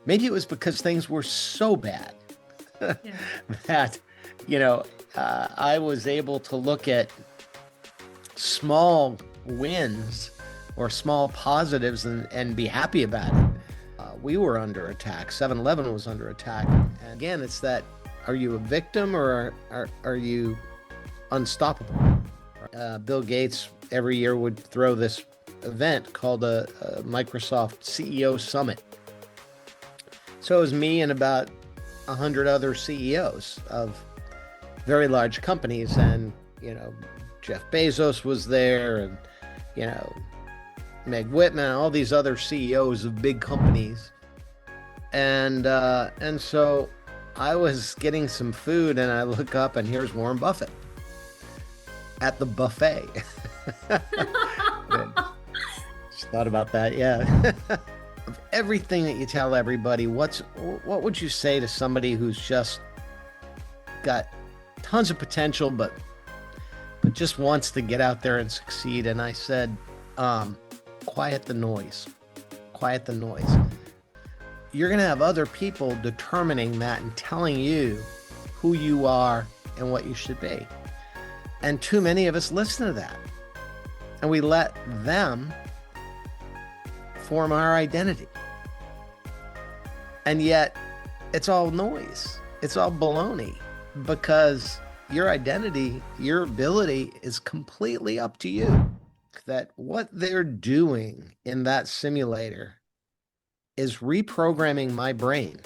Maybe it was because things were so bad Yeah. that, you know, I was able to look at small wins or small positives and be happy about it. We were under attack. 7-Eleven was under attack. And again, it's that, are you a victim or are you unstoppable? Bill Gates every year would throw this event called a Microsoft CEO Summit. So it was me and about 100 other CEOs of very large companies, and Jeff Bezos was there, and Meg Whitman, all these other CEOs of big companies, and so I was getting some food, and I look up, and here's Warren Buffett at the buffet. Just thought about that, yeah. Of everything that you tell everybody, what would you say to somebody who's just got tons of potential, but just wants to get out there and succeed? And I said, quiet the noise. Quiet the noise. You're going to have other people determining that and telling you who you are and what you should be. And too many of us listen to that. And we let them form our identity. And yet, it's all noise. It's all baloney, because your identity, your ability is completely up to you. That what they're doing in that simulator is reprogramming my brain.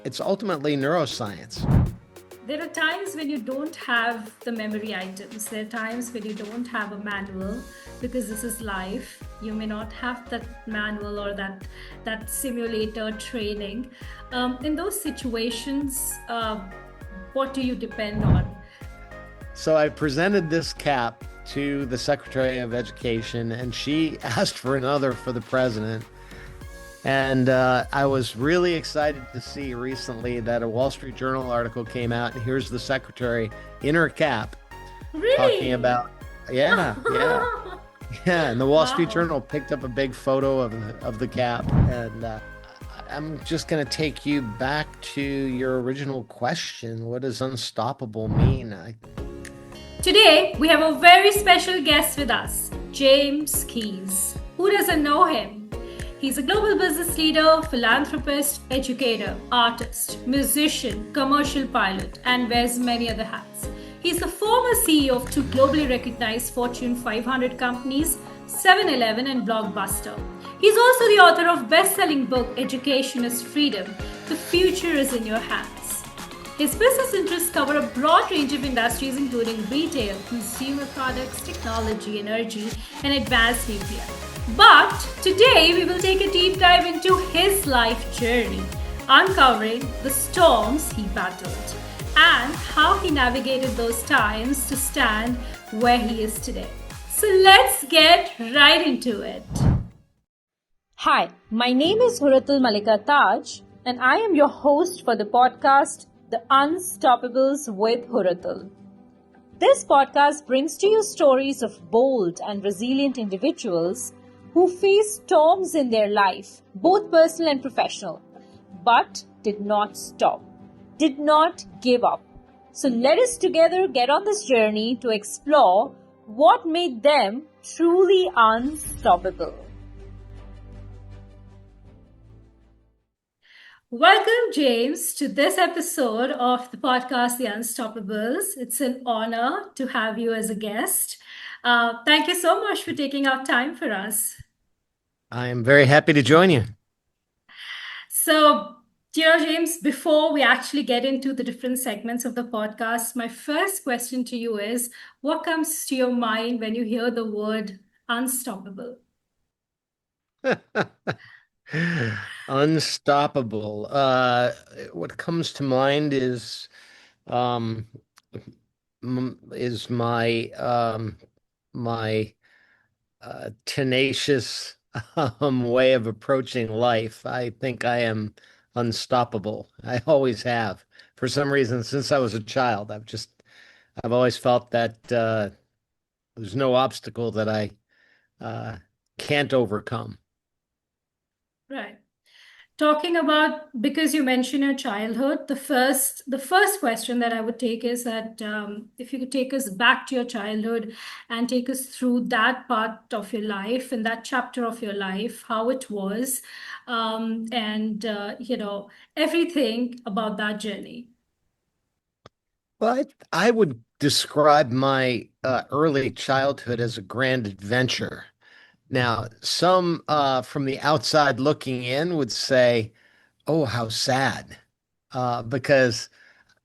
It's ultimately neuroscience. There are times when you don't have the memory items. There are times when you don't have a manual, because this is life. You may not have that manual or that simulator training. In those situations, what do you depend on? So I presented this cap to the Secretary of Education, and she asked for another for the president. And I was really excited to see recently that a Wall Street Journal article came out, and here's the secretary in her cap talking about, yeah. And the Wall Street Journal picked up a big photo of the cap. And I'm just going to take you back to your original question. What does unstoppable mean? Today, we have a very special guest with us, James Keys. Who doesn't know him? He's a global business leader, philanthropist, educator, artist, musician, commercial pilot, and wears many other hats. He's the former CEO of two globally recognized Fortune 500 companies, 7-Eleven and Blockbuster. He's also the author of best-selling book, Education is Freedom. The future is in your hands. His business interests cover a broad range of industries, including retail, consumer products, technology, energy, and advanced nuclear. But today we will take a deep dive into his life journey, uncovering the storms he battled and how he navigated those times to stand where he is today. So let's get right into it. Hi, my name is Huratul Malika Taj, and I am your host for the podcast, The Unstoppables with Huratul. This podcast brings to you stories of bold and resilient individuals who faced storms in their life, both personal and professional, but did not stop, did not give up. So let us together get on this journey to explore what made them truly unstoppable. Welcome, James, to this episode of the podcast, The Unstoppables. It's an honor to have you as a guest. Thank you so much for taking out time for us. I am very happy to join you. So, James, before we actually get into the different segments of the podcast, my first question to you is, what comes to your mind when you hear the word unstoppable? Unstoppable. What comes to mind is my tenacious way of approaching life. I think I am unstoppable. I always have. For some reason, since I was a child, I've always felt that there's no obstacle that I can't overcome. Right. talking about, because you mentioned your childhood, the first question that I would take is that if you could take us back to your childhood and take us through that part of your life and that chapter of your life, how it was, and everything about that journey. Well, I would describe my early childhood as a grand adventure. Now, some from the outside looking in would say, "Oh, how sad," because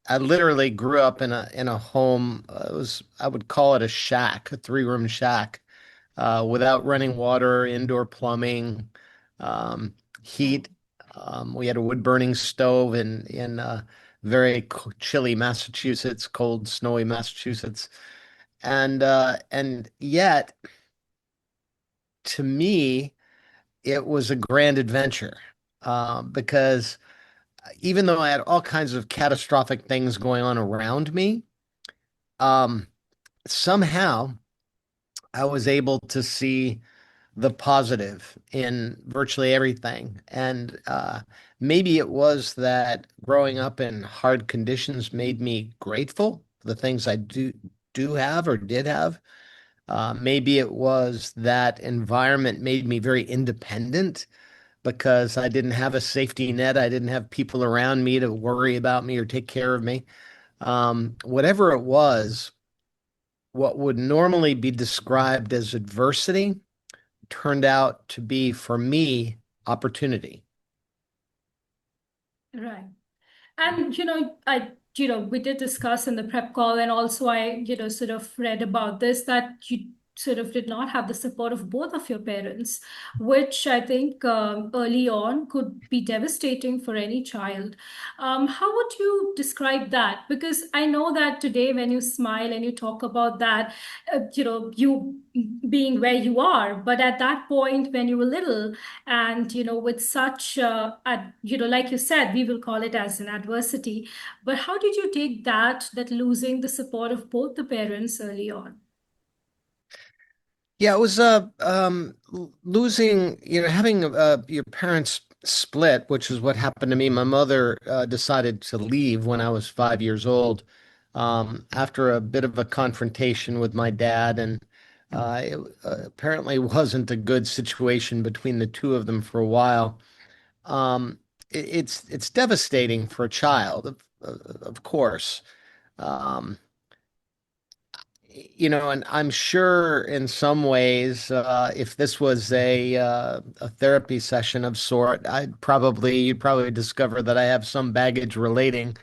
I literally grew up in a home. It was I would call it a shack, a three-room shack, without running water, indoor plumbing, heat. We had a wood-burning stove in very chilly Massachusetts, cold, snowy Massachusetts, and yet to me, it was a grand adventure because even though I had all kinds of catastrophic things going on around me, um, somehow I was able to see the positive in virtually everything. And maybe it was that growing up in hard conditions made me grateful for the things I do have or did have. Maybe it was that environment made me very independent because I didn't have a safety net. I didn't have people around me to worry about me or take care of me. Whatever it was, what would normally be described as adversity turned out to be, for me, opportunity. Right. And we did discuss in the prep call, and also I, sort of read about this that you sort of did not have the support of both of your parents, which I think early on could be devastating for any child. How would you describe that? Because I know that today, when you smile and you talk about that, you being where you are, but at that point when you were little, and with such like you said, we will call it as an adversity, but how did you take that losing the support of both the parents early on? Yeah, it was losing, having your parents split, which is what happened to me. My mother decided to leave when I was 5 years old, after a bit of a confrontation with my dad, and it apparently wasn't a good situation between the two of them for a while. It's devastating for a child, of course. Um, and I'm sure in some ways, if this was a therapy session of sort, you'd probably discover that I have some baggage relating,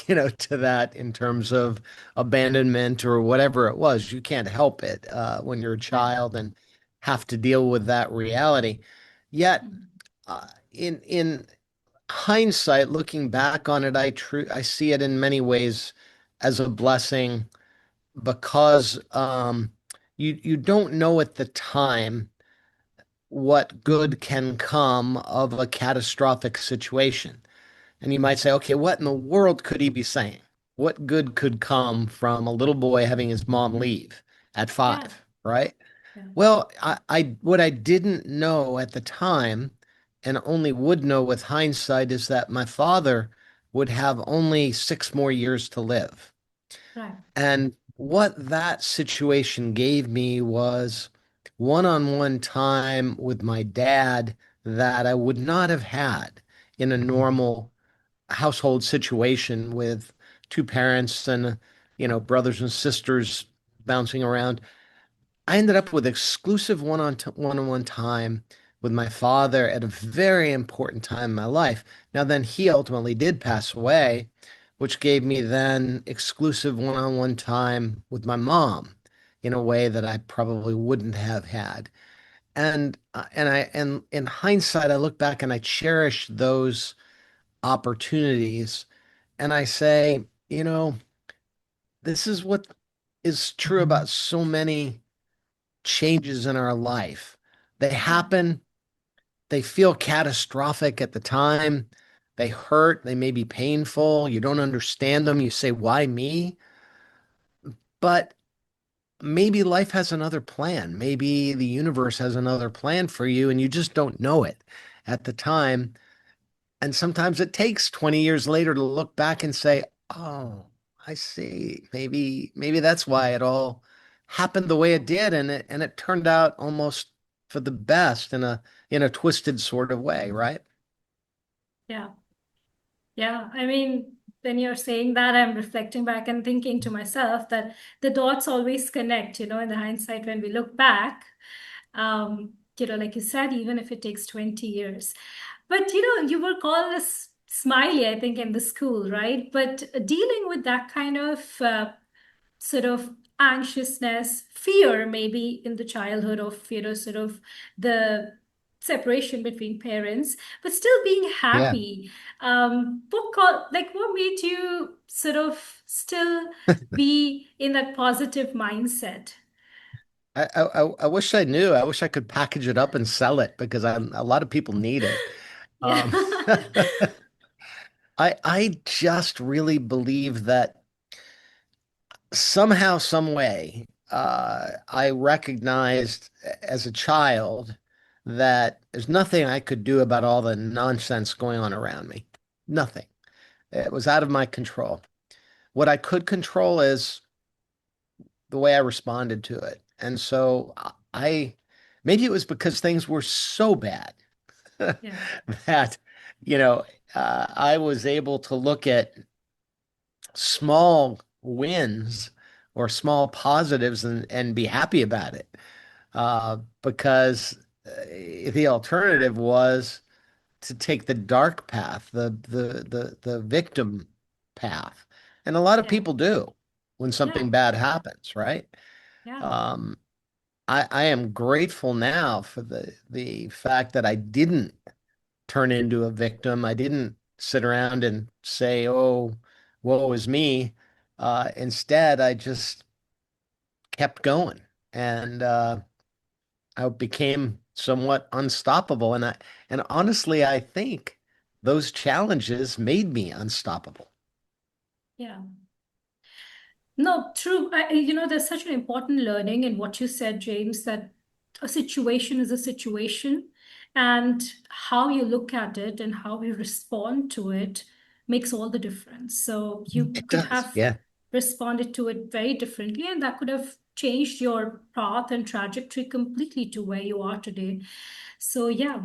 to that in terms of abandonment or whatever it was. You can't help it when you're a Right. child and have to deal with that reality. Yet, Mhm. in hindsight, looking back on it, I see it in many ways as a blessing because you don't know at the time what good can come of a catastrophic situation. And you might say, okay, what in the world could he be saying? What good could come from a little boy having his mom leave at Yeah. 5, right? Yeah. Well, I what I didn't know at the time, and only would know with hindsight, is that my father would have only 6 more years to live. Right. And what that situation gave me was one-on-one time with my dad that I would not have had in a normal household situation with two parents and, brothers and sisters bouncing around. I ended up with exclusive one-on-one time with my father at a very important time in my life. Now, then he ultimately did pass away, which gave me then exclusive one-on-one time with my mom in a way that I probably wouldn't have had. And in hindsight, I look back and I cherish those opportunities, and I say, this is what is true about so many changes in our life. They Yeah. happen, they feel catastrophic at the time, they hurt, they may be painful, you don't understand them, you say, why me? But maybe life has another plan. Maybe the universe has another plan for you, and you just don't know it at the time. And sometimes it takes 20 years later to look back and say, oh, I see. Maybe that's why it all happened the way it did, and it turned out almost for the best in a twisted sort of way, right? Yeah. Yeah. I mean, when you're saying that, I'm reflecting back and thinking to myself that the dots always connect, in the hindsight when we look back. Like you said, even if it takes 20 years. But you were called as smiley, I think, in the school, right? But dealing with that kind of sort of anxiousness, fear, maybe in the childhood of, sort of the separation between parents, but still being Yeah. happy. What made you sort of still be in that positive mindset? I wish I knew. I wish I could package it up and sell it because a lot of people need it. Yeah. Um, I just really believe that somehow, some way, I recognized as a child that there's nothing I could do about all the nonsense going on around me. Nothing. It was out of my control. What I could control is the way I responded to it. And so maybe it was because things were so bad Yeah. that, you know, I was able to look at small wins or small positives and be happy about it. Because the alternative was to take the dark path, the victim path. And a lot of Yeah. people do when Yeah. something bad happens, right? Yeah. Um, I am grateful now for the fact that I didn't turn into a victim. I didn't sit around and say, "Oh, woe is me." Instead, I just kept going, and I became somewhat unstoppable. And honestly, I think those challenges made me unstoppable. Yeah. No, true. There's such an important learning in what you said, James, that a situation is a situation, and how you look at it and how you respond to it makes all the difference. So you It could does, have yeah. responded to it very differently, and that could have changed your path and trajectory completely to where you are today. So, yeah.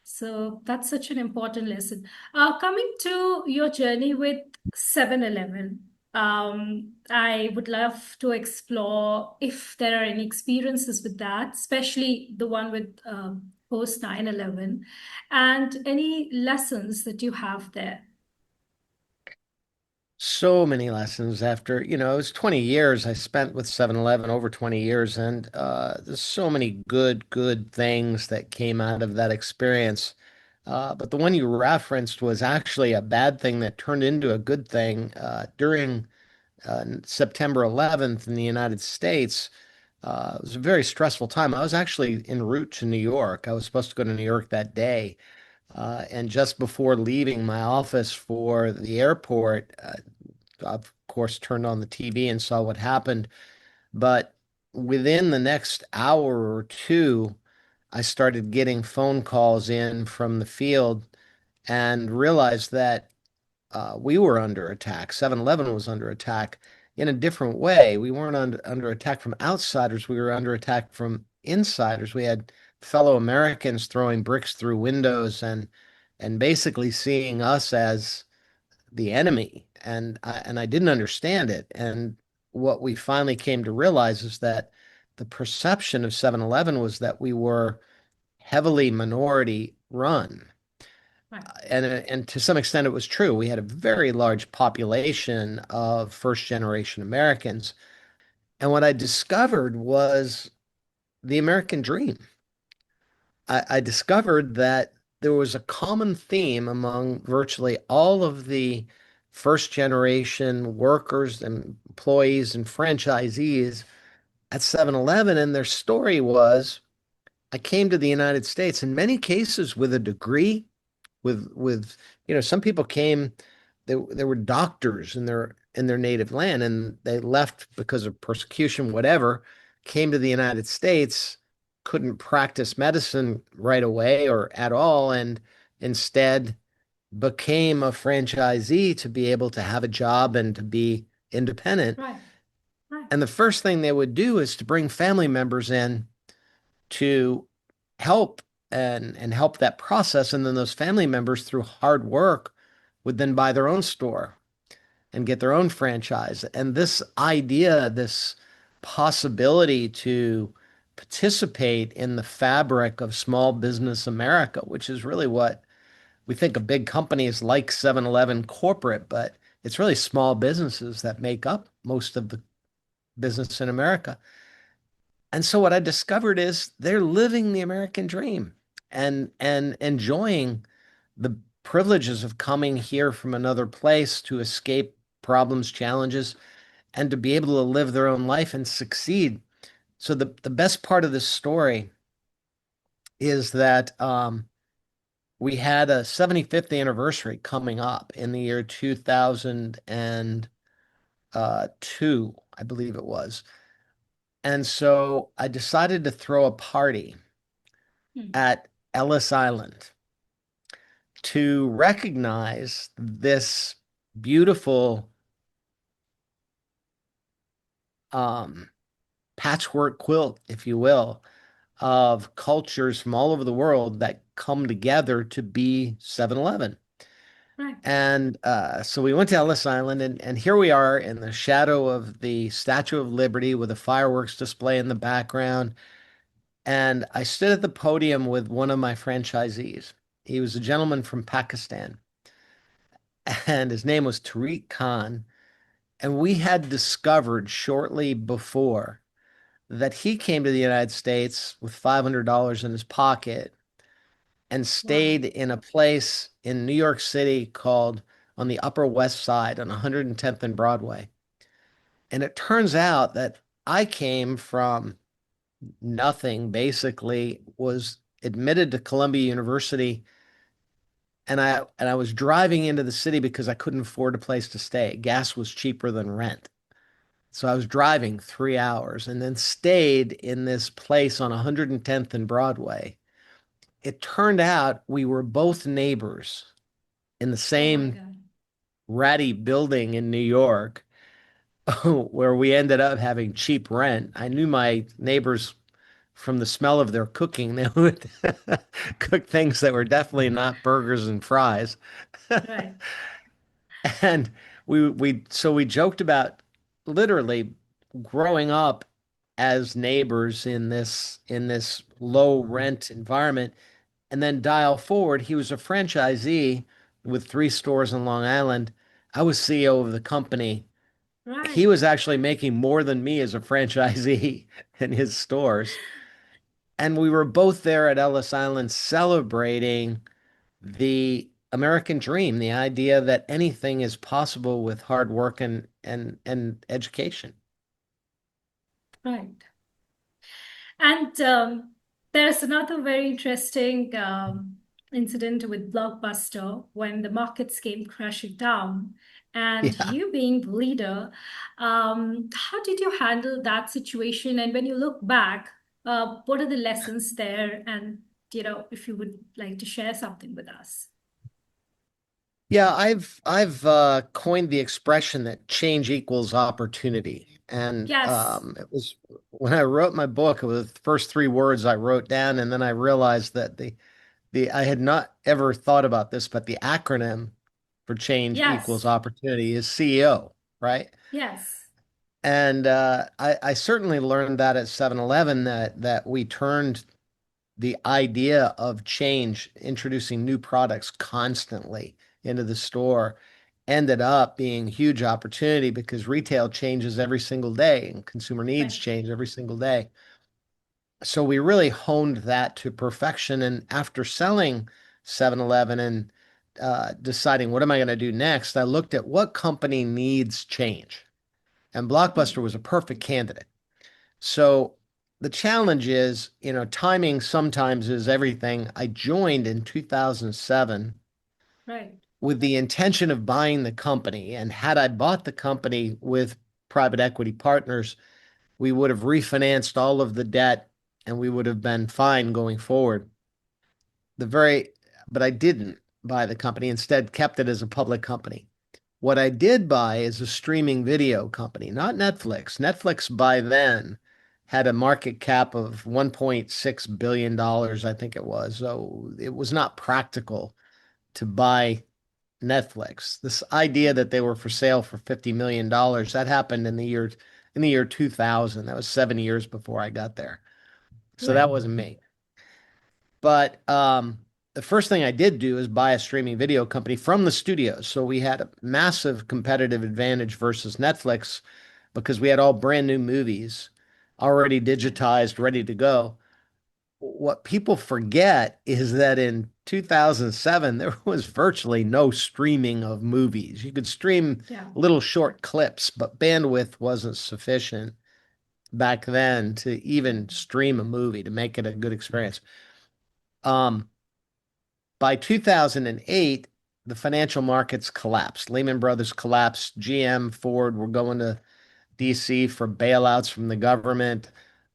So that's such an important lesson. Coming to your journey with 7-Eleven, I would love to explore if there are any experiences with that, especially the one with post 9/11, and any lessons that you have there. So many lessons after, it was 20 years I spent with 7-Eleven, over 20 years, and there's so many good things that came out of that experience. But the one you referenced was actually a bad thing that turned into a good thing during September 11th in the United States. It was a very stressful time. I was actually en route to New York. I was supposed to go to New York that day. And just before leaving my office for the airport, of course, turned on the TV and saw what happened. But within the next hour or two, I started getting phone calls in from the field and realized that we were under attack. 7-Eleven was under attack in a different way. We weren't under attack from outsiders. We were under attack from insiders. We had fellow Americans throwing bricks through windows and basically seeing us as the enemy. And I didn't understand it. And what we finally came to realize is that the perception of 7-Eleven was that we were heavily minority run. Right. And to some extent, it was true. We had a very large population of first generation Americans. And what I discovered was the American dream. I discovered that there was a common theme among virtually all of the first generation workers and employees and franchisees at 7-Eleven. And their story was I came to the United States in many cases with a degree with some people came there were doctors in their native land and they left because of persecution whatever came to the United States couldn't practice medicine right away or at all and instead became a franchisee to be able to have a job and to be independent. Right. Right. And the first thing they would do is to bring family members in to help and help that process. And then those family members, through hard work, would then buy their own store and get their own franchise. And this idea, this possibility to participate in the fabric of small business America, which is really what we think of big companies like 7-Eleven corporate, but it's really small businesses that make up most of the business in America. And so what I discovered is they're living the American dream and enjoying the privileges of coming here from another place to escape problems, challenges, and to be able to live their own life and succeed. So the best part of this story is that we had a 75th anniversary coming up in the year 2002, I believe it was. And so I decided to throw a party Hmm. at Ellis Island to recognize this beautiful um, patchwork quilt, if you will, of cultures from all over the world that come together to be 7-Eleven. Right. And so we went to Ellis Island, and here we are in the shadow of the Statue of Liberty with a fireworks display in the background. And I stood at the podium with one of my franchisees. He was a gentleman from Pakistan, and his name was Tariq Khan. And we had discovered shortly before that he came to the United States with $500 in his pocket and Wow. stayed in a place in New York City called on the Upper West Side on 110th and Broadway. And it turns out that I came from nothing, basically, was admitted to Columbia University, and I was driving into the city because I couldn't afford a place to stay. Gas was cheaper than rent. So I was driving 3 hours and then stayed in this place on 110th and Broadway. It turned out we were both neighbors in the Oh my same God. ratty building in New York, where we ended up having cheap rent. I knew my neighbors from the smell of their cooking. They would cook things that were definitely not burgers and fries. Right. And we joked about literally growing up as neighbors in this low rent environment. And then dial forward, he was a franchisee with 3 stores in Long Island. I was CEO of the company. He Right. was actually making more than me as a franchisee in his stores. And we were both there at Ellis Island celebrating the American dream, the idea that anything is possible with hard work and education. Right. And there's another very interesting incident with Blockbuster when the markets came crashing down. And Yeah. you being the leader, how did you handle that situation? And when you look back, what are the lessons there? And, if you would like to share something with us. Yeah, I've coined the expression that change equals opportunity. And Yes. it was when I wrote my book, it was the first 3 words I wrote down, and then I realized that the I had not ever thought about this, but the acronym for change equals Yes. opportunity is CEO, right? Yes. And I certainly learned that at 7-Eleven that we turned the idea of change, introducing new products constantly into the store, ended up being a huge opportunity because retail changes every single day and consumer needs Right. change every single day. So we really honed that to perfection. And after selling 7-Eleven and deciding what am I going to do next, I looked at what company needs change. And Blockbuster Hmm. was a perfect candidate. So the challenge is, timing sometimes is everything. I joined in 2007 Right. with the intention of buying the company. And had I bought the company with private equity partners, we would have refinanced all of the debt and we would have been fine going forward. But I didn't. buy the company, instead kept it as a public company. What I did buy is a streaming video company, not Netflix. Netflix by then had a market cap of $1.6 billion, I think it was. So it was not practical to buy Netflix. This idea that they were for sale for $50 million, that happened in the year 2000. That was 7 years before I got there. So that Right. wasn't me. But the first thing I did do is buy a streaming video company from the studios. So we had a massive competitive advantage versus Netflix because we had all brand new movies already digitized, ready to go. What people forget is that in 2007, there was virtually no streaming of movies. You could stream Yeah. little short clips, but bandwidth wasn't sufficient back then to even stream a movie to make it a good experience. Um, by 2008, the financial markets collapsed. Lehman Brothers collapsed. GM, Ford were going to DC for bailouts from the government.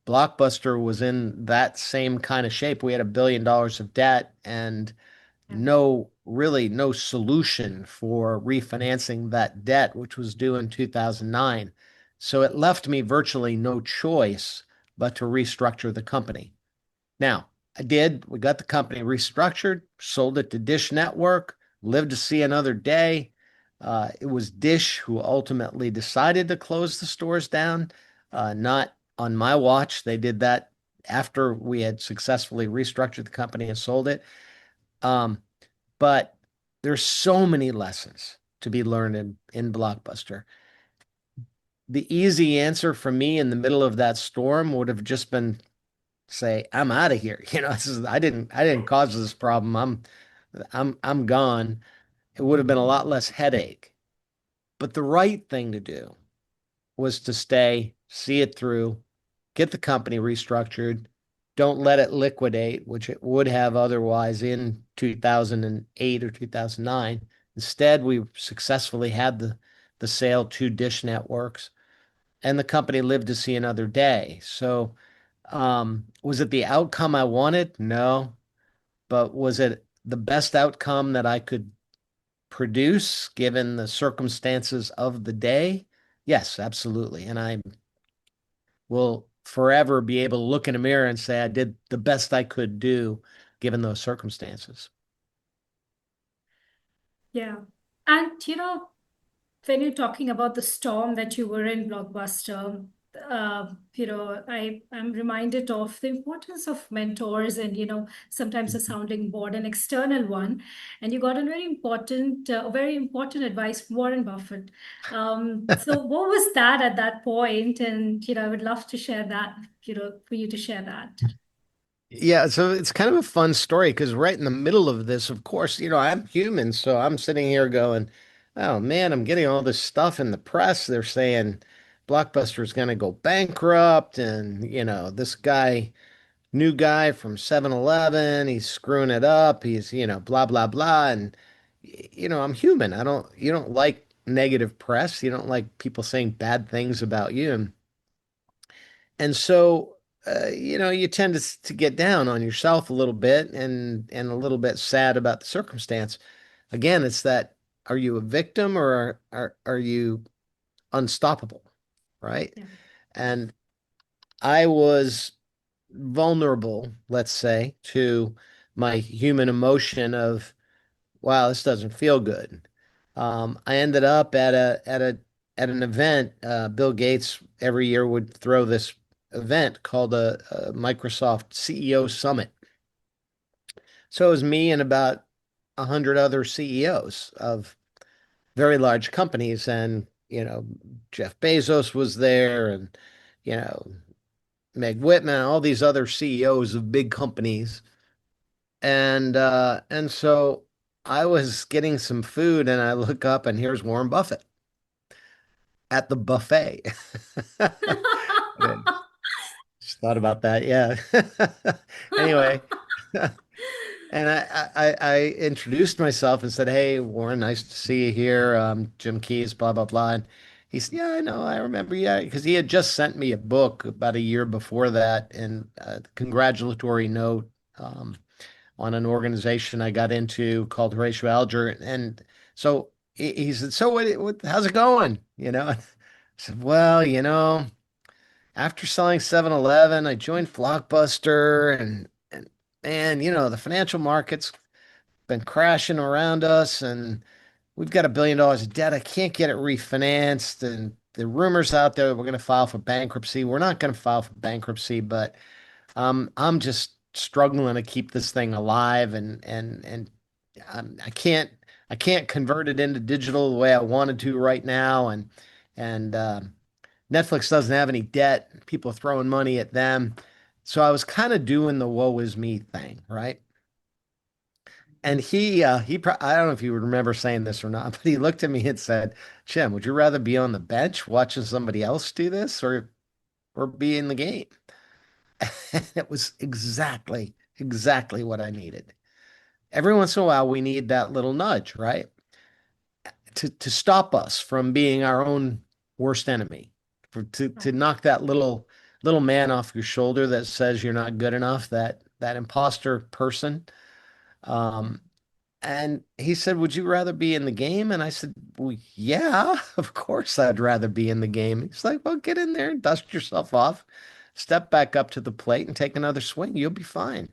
Blockbuster was in that same kind of shape. We had $1 billion of debt and Yeah. really no solution for refinancing that debt, which was due in 2009. So it left me virtually no choice but to restructure the company. Now, I did. We got the company restructured, sold it to Dish Network, lived to see another day. It was Dish who ultimately decided to close the stores down, not on my watch. They did that after we had successfully restructured the company and sold it. Um, but there's so many lessons to be learned in Blockbuster. The easy answer for me in the middle of that storm would have just been say, I'm out of here. I didn't cause this problem. I'm gone. It would have been a lot less headache. But the right thing to do was to stay, see it through, get the company restructured, don't let it liquidate, which it would have otherwise in 2008 or 2009. Instead, we successfully had the sale to Dish Networks, and the company lived to see another day. So, was it the outcome I wanted? No. But was it the best outcome that I could produce given the circumstances of the day? Yes, absolutely. And I will forever be able to look in a mirror and say I did the best I could do given those circumstances. Yeah. And when you're talking about the storm that you were in, Blockbuster, I'm reminded of the importance of mentors and, sometimes a sounding board, an external one. And you got a very important advice from Warren Buffett. So what was that at that point? And, I would love to share that, for you to share that. Yeah, so it's kind of a fun story because right in the middle of this, of course, I'm human, so I'm sitting here going, "Oh man, I'm getting all this stuff in the press. They're saying Blockbuster is going to go bankrupt, and this guy, new guy from 7-Eleven, he's screwing it up. He's, blah blah blah." And I'm human. You don't like negative press. You don't like people saying bad things about you, and so, you tend to get down on yourself a little bit and a little bit sad about the circumstance. Again, it's that are you a victim or are you unstoppable, right? Yeah. And I was vulnerable, let's say, to my human emotion of, wow, this doesn't feel good. I ended up at an event. Bill Gates every year would throw this event called a Microsoft CEO Summit. So it was me and about 100 other CEOs of very large companies, and Jeff Bezos was there, and you know Meg Whitman, all these other CEOs of big companies, and so I was getting some food, and I look up, and here's Warren Buffett at the buffet. I just thought about that. Yeah. Anyway, and I introduced myself and said, "Hey, Warren, nice to see you here. Jim Keyes, blah blah blah." And he said, "Yeah, I know, I remember. Yeah, because he had just sent me a book about a year before that, and a congratulatory note um, on an organization I got into called Horatio Alger. And so he said, so how's it going? I said, well, after selling 7-Eleven, I joined Blockbuster and man, the financial markets been crashing around us and we've got $1 billion of debt. I can't get it refinanced. And the rumors out there that we're going to file for bankruptcy. We're not going to file for bankruptcy, but I'm just struggling to keep this thing alive and I can't convert it into digital the way I wanted to right now. And Netflix doesn't have any debt. People are throwing money at them. So I was kind of doing the woe is me thing, right? And I don't know if you would remember saying this or not, but he looked at me and said, Jim, would you rather be on the bench watching somebody else do this or be in the game? And it was exactly what I needed. Every once in a while, we need that little nudge, right? To stop us from being our own worst enemy, to knock that little man off your shoulder that says you're not good enough, that imposter person. Um, And he said, would you rather be in the game? And I said, well, yeah, of course I'd rather be in the game. He's like, well, get in there and dust yourself off, step back up to the plate and take another swing. You'll be fine.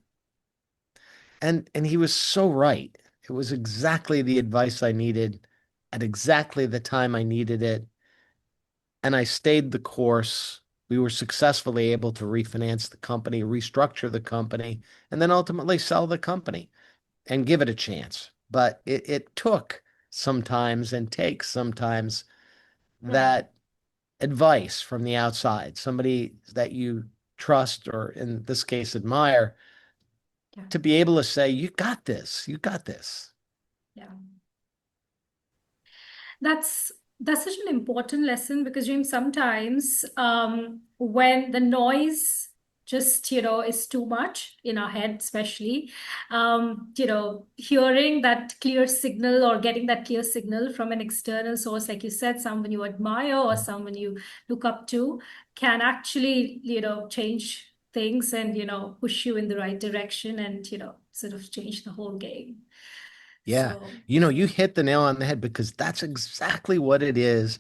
And he was so right. It was exactly the advice I needed at exactly the time I needed it. And I stayed the course. We were successfully able to refinance the company, restructure the company, and then ultimately sell the company and give it a chance. But it took sometimes and takes sometimes Right. that advice from the outside, somebody that you trust or in this case admire, Yeah. to be able to say, you got this, you got this. Yeah. That's that's such an important lesson because James, sometimes when the noise just is too much in our head, especially hearing that clear signal or getting that clear signal from an external source, like you said, someone you admire or someone you look up to, can actually change things and push you in the right direction and sort of change the whole game. Yeah. So You hit the nail on the head because that's exactly what it is.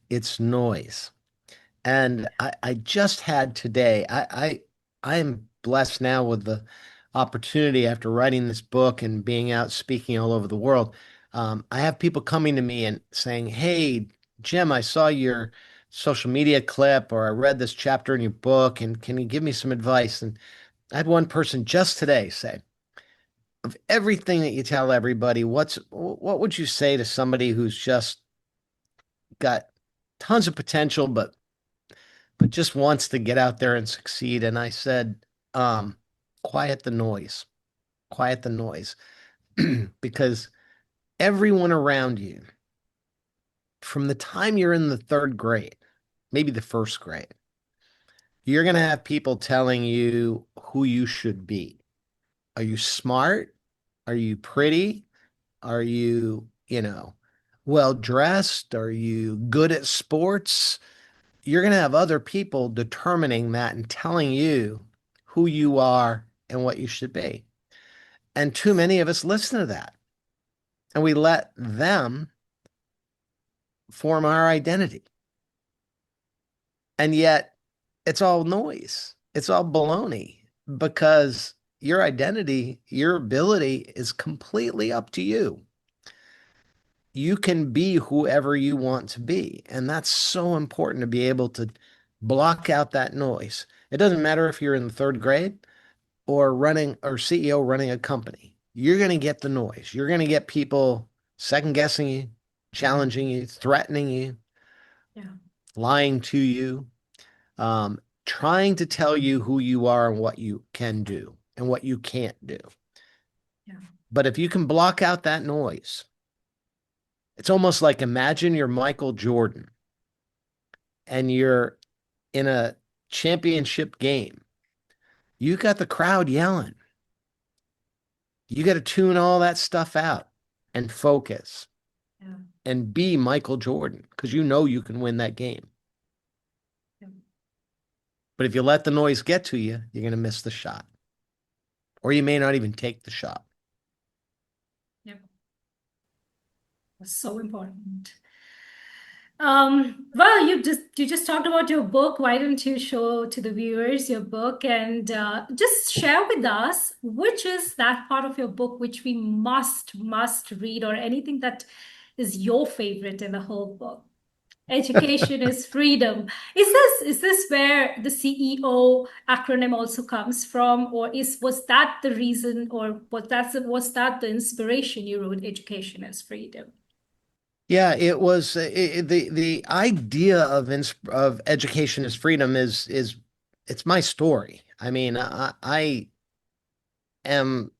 It's noise. And I just had today, I am blessed now with the opportunity after writing this book and being out speaking all over the world. I have people coming to me and saying, hey, Jim, I saw your social media clip or I read this chapter in your book and can you give me some advice? And I had one person just today say, of everything that you tell everybody, what would you say to somebody who's just got tons of potential, but just wants to get out there and succeed? And I said, quiet the noise, quiet the noise, because everyone around you, from the time you're in the third grade, maybe the first grade, you're going to have people telling you who you should be. Are you smart? Are you pretty? Are you, well dressed? Are you good at sports? You're going to have other people determining that and telling you who you are and what you should be. And too many of us listen to that and we let them form our identity. And yet it's all noise. It's all baloney because your identity, your ability is completely up to you. You can be whoever you want to be. And that's so important to be able to block out that noise. It doesn't matter if you're in the third grade or running or CEO running a company. You're going to get the noise. You're going to get people second guessing you, challenging you, threatening you, yeah. lying to you, trying to tell you who you are and what you can do and what you can't do. Yeah. But if you can block out that noise, it's almost like imagine you're Michael Jordan and you're in a championship game. You got the crowd yelling. You got to tune all that stuff out and focus Yeah. and be Michael Jordan because you know you can win that game. Yeah. But if you let the noise get to you, you're going to miss the shot. or you may not even take the shot. Yeah, that's so important. Well, you just talked about your book. Why don't you show to the viewers your book and just share with us which is that part of your book which we must read, or anything that is your favorite in the whole book? Education is freedom. Is this where the CEO acronym also comes from, or is was that the reason, or was that the inspiration you wrote Education is Freedom? Yeah, it was the idea of education as freedom is it's my story. I mean, I am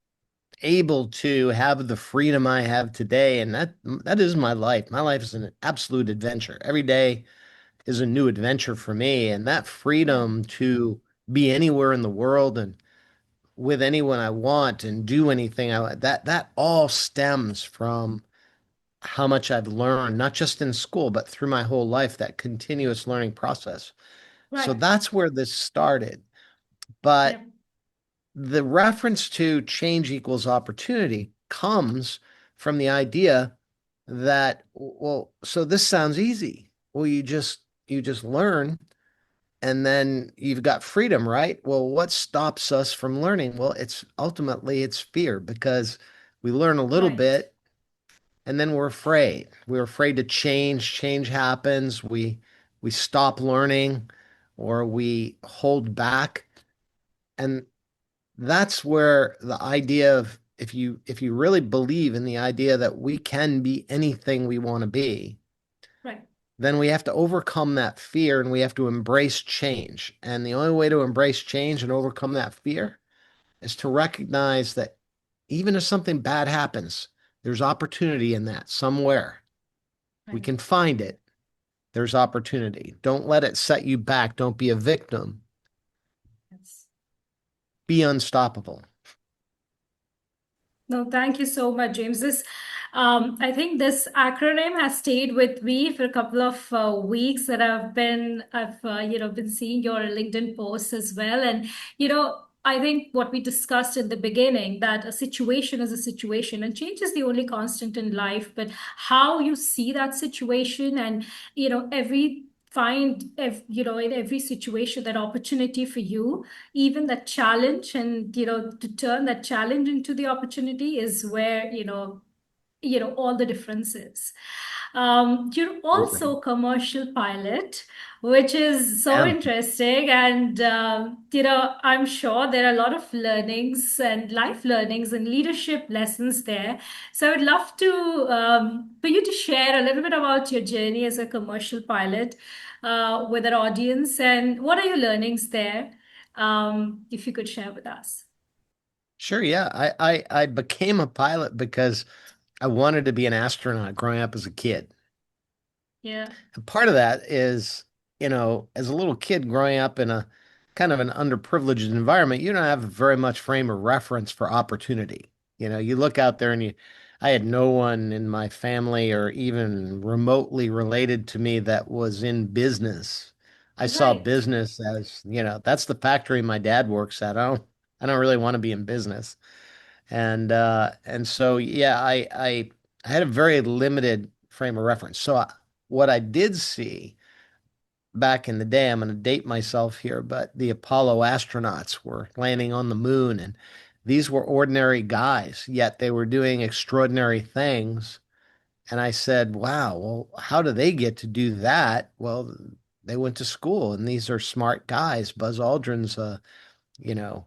able to have the freedom I have today, and that is my life. My life is an absolute adventure. Every day is a new adventure for me, and that Yeah, freedom to be anywhere in the world and with anyone I want and do anything that all stems from how much I've learned, not just in school, but through my whole life, that continuous learning process. So right. that's where this started. Yeah, But the reference to change equals opportunity comes from the idea that, well, so this sounds easy. Well, you just learn and then you've got freedom, right? Well, what stops us from learning? Well, it's fear because we learn a little right, bit and then we're afraid. We're afraid to change. Change happens. We stop learning or we hold back. And that's where the idea of if you really believe in the idea that we can be anything we want to be, right, then we have to overcome that fear and we have to embrace change. And the only way to embrace change and overcome that fear is to recognize that even if something bad happens, there's opportunity in that somewhere. We right. can find it. There's opportunity. Don't let it set you back. Don't be a victim. Yes. Be unstoppable. No, thank you so much, James. I think this acronym has stayed with me for a couple of weeks that I've been seeing your LinkedIn posts as well, and I think what we discussed in the beginning, that a situation is a situation, and change is the only constant in life, but how you see that situation, and every in every situation that opportunity for you, even that challenge, and to turn that challenge into the opportunity is where all the differences. You're Absolutely. also a commercial pilot, which is so Am. interesting. And, I'm sure there are a lot of learnings and life learnings and leadership lessons there. So I would love for you to share a little bit about your journey as a commercial pilot with our audience, and what are your learnings there, if you could share with us. Sure, yeah. I became a pilot because I wanted to be an astronaut growing up as a kid. Yeah, And part of that is, as a little kid growing up in a kind of an underprivileged environment, you don't have very much frame of reference for opportunity. You look out there and I had no one in my family or even remotely related to me that was in business. I saw right. business as, that's the factory my dad works at. I don't really want to be in business. And so yeah, I had a very limited frame of reference. So what I did see back in the day, I'm going to date myself here, but the Apollo astronauts were landing on the moon, and these were ordinary guys, yet they were doing extraordinary things. And I said, wow, well, how do they get to do that? Well, they went to school, and these are smart guys. Buzz Aldrin's you know,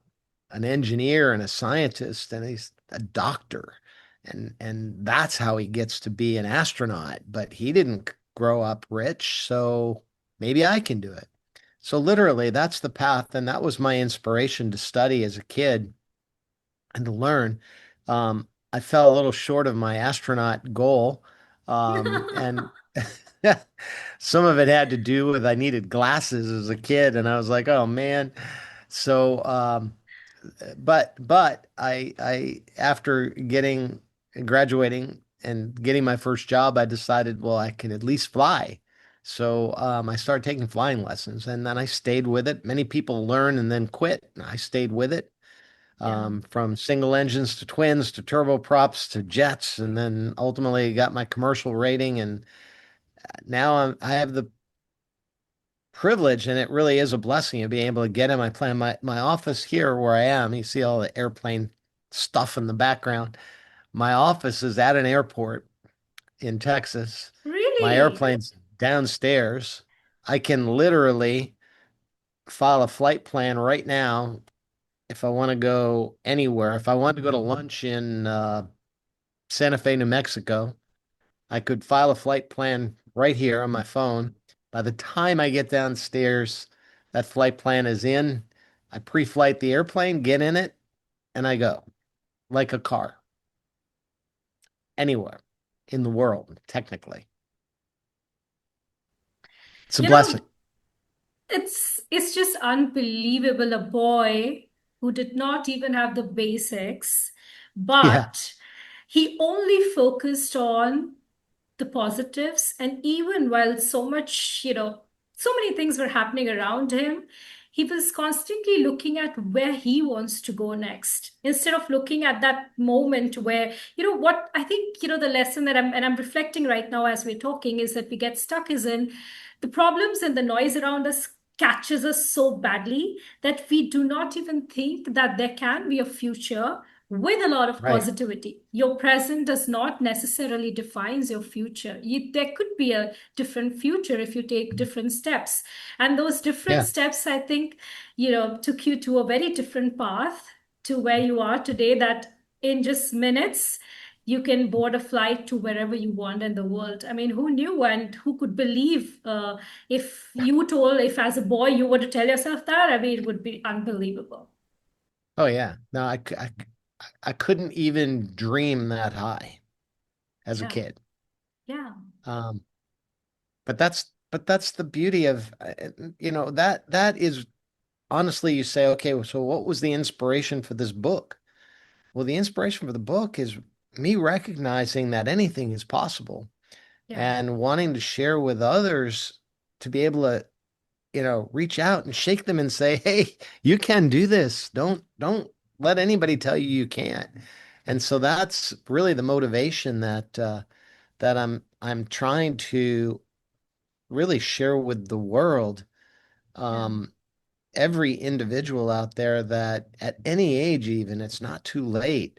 an engineer and a scientist, and he's a doctor. And that's how he gets to be an astronaut. But he didn't grow up rich, so maybe I can do it. So literally, that's the path, and that was my inspiration to study as a kid and to learn. I fell a little short of my astronaut goal, and some of it had to do with I needed glasses as a kid, and I was like, oh man. So, but I after getting graduating and getting my first job, I decided, well, I can at least fly. So I started taking flying lessons, and then I stayed with it. Many people learn and then quit, and I stayed with it. Yeah. from single engines to twins to turboprops to jets, and then ultimately got my commercial rating. And now I have the privilege, and it really is a blessing of being able to get in my plane. My office here where I am, you see all the airplane stuff in the background. My office is at an airport in Texas. My Really? airplane's downstairs. I can literally file a flight plan right now if I want to go anywhere. If I want to go to lunch in Santa Fe, New Mexico, I could file a flight plan right here on my phone. By the time I get downstairs, that flight plan is in. I pre-flight the airplane, get in it, and I go like a car anywhere in the world, technically. It's a You blessing. know, it's just unbelievable. A boy who did not even have the basics, Yeah, but he only focused on the positives. And even while so much, so many things were happening around him, he was constantly looking at where he wants to go next instead of looking at that moment where, what I think, the lesson that I'm reflecting right now as we're talking is that we get stuck is in the problems and the noise around us catches us so badly that we do not even think that there can be a future with a lot of right. positivity. Your present does not necessarily defines your future. There could be a different future if you take different steps. And those different Yeah. steps, I think, took you to a very different path to where you are today, that in just minutes, you can board a flight to wherever you want in the world. I mean, who knew and who could believe if as a boy you were to tell yourself that? I mean, it would be unbelievable. Oh yeah. No, I couldn't even dream that high as a Yeah. kid. Yeah. Um, but that's the beauty of that is honestly, you say, okay, well, so what was the inspiration for this book? Well, the inspiration for the book is me recognizing that anything is possible Yeah. and wanting to share with others to be able to, reach out and shake them and say, hey, you can do this. Don't let anybody tell you you can't. And so that's really the motivation that I'm trying to really share with the world. Yeah. Um, every individual out there that at any age, even, it's not too late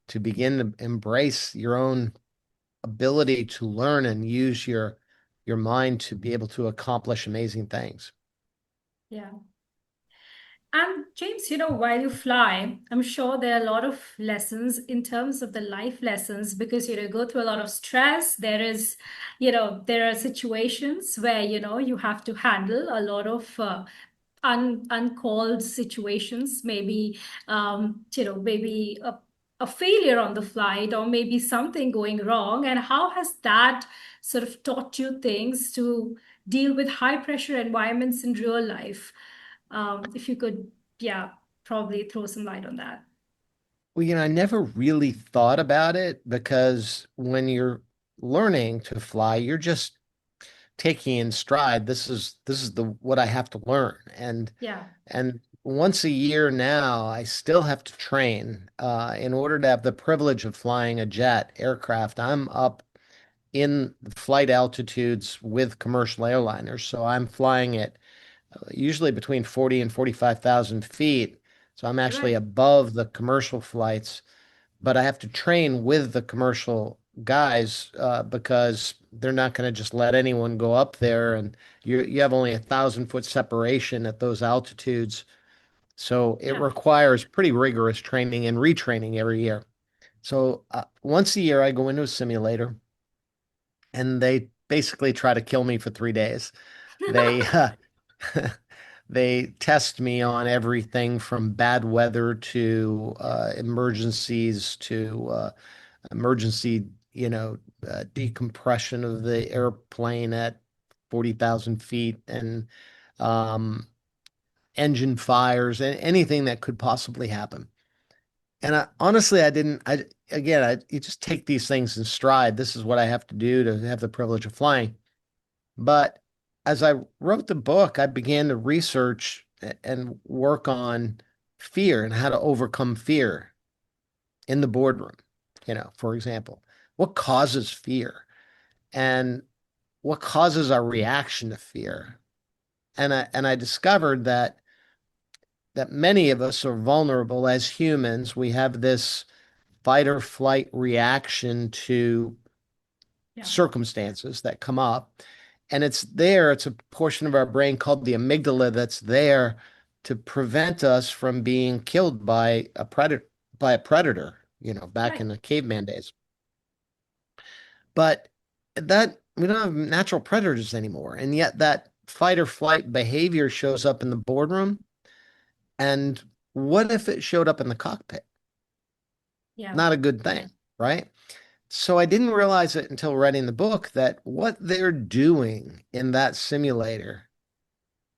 to begin to embrace your own ability to learn and use your mind to be able to accomplish amazing things. Yeah. And James, while you fly, I'm sure there are a lot of lessons in terms of the life lessons because, go through a lot of stress. There are situations where, you have to handle a lot of uncalled situations, maybe a failure on the flight or maybe something going wrong. And how has that sort of taught you things to deal with high pressure environments in real life? If you could, yeah, probably throw some light on that. Well, I never really thought about it because when you're learning to fly, you're just taking in stride. This is the what I have to learn. Yeah, And once a year now, I still have to train in order to have the privilege of flying a jet aircraft. I'm up in the flight altitudes with commercial airliners, so I'm flying at usually between 40 and 45,000 feet. So I'm actually right. above the commercial flights, but I have to train with the commercial guys because they're not going to just let anyone go up there, and you have only 1,000 foot separation at those altitudes. So it Yeah, requires pretty rigorous training and retraining every year. So once a year, I go into a simulator, and they basically try to kill me for 3 days. They they test me on everything from bad weather to emergencies to emergency, decompression of the airplane at 40,000 feet and um, engine fires and anything that could possibly happen. And honestly, I didn't, again, you just take these things in stride. This is what I have to do to have the privilege of flying. But as I wrote the book, I began to research and work on fear and how to overcome fear in the boardroom. For example, what causes fear and what causes our reaction to fear? And I discovered that many of us are vulnerable as humans. We have this fight or flight reaction to Yeah. circumstances that come up. And it's a portion of our brain called the amygdala that's there to prevent us from being killed by a predator, back Right. in the caveman days. But that we don't have natural predators anymore. And yet that fight or flight behavior shows up in the boardroom. And what if it showed up in the cockpit? Yeah. Not a good thing, right? So I didn't realize it until writing the book that what they're doing in that simulator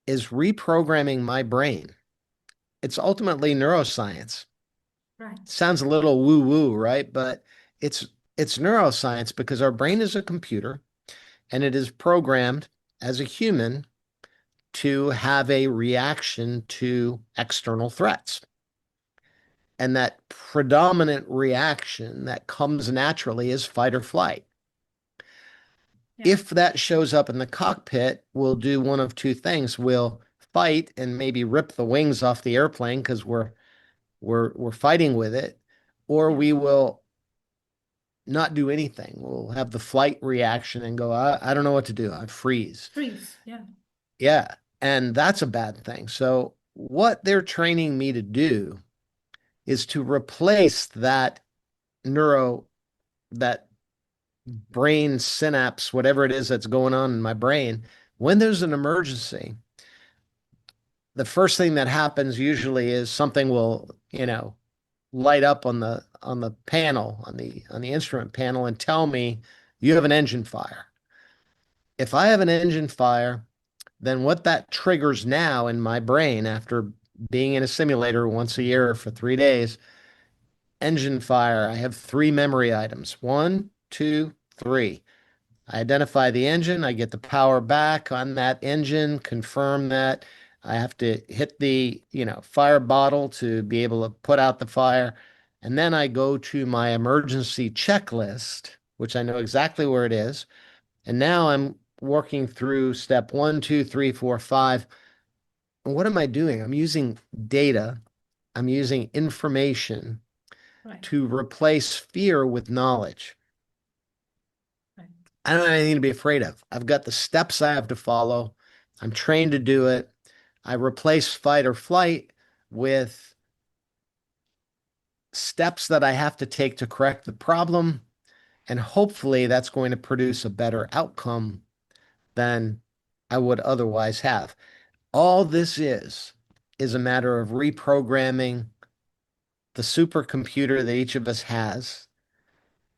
is reprogramming my brain. It's ultimately neuroscience. Right. Sounds a little woo-woo, right? But it's it's neuroscience because our brain is a computer and it is programmed as a human to have a reaction to external threats. And that predominant reaction that comes naturally is fight or flight. Yeah. If that shows up in the cockpit, we'll do one of two things. We'll fight and maybe rip the wings off the airplane because we're fighting with it, or Yeah. we will not do anything. We'll have the flight reaction and go, I don't know what to do. I freeze. Freeze. Yeah. Yeah. And that's a bad thing. So what they're training me to do is to replace neuro, that brain synapse, whatever it is that's going on in my brain. When there's an emergency, the first thing that happens usually is something will, light up on the panel, on the instrument panel and tell me you have an engine fire. If I have an engine fire, then what that triggers now in my brain after being in a simulator once a year for 3 days, engine fire, I have three memory items. One, two, three. I identify the engine, I get the power back on that engine, confirm that. I have to hit the, fire bottle to be able to put out the fire. And then I go to my emergency checklist, which I know exactly where it is. And now I'm working through step one, two, three, four, five. And what am I doing? I'm using data, I'm using information Right. to replace fear with knowledge. Right. I don't have anything to be afraid of. I've got the steps I have to follow. I'm trained to do it. I replace fight or flight with steps that I have to take to correct the problem. And hopefully that's going to produce a better outcome than I would otherwise have. All this is a matter of reprogramming the supercomputer that each of us has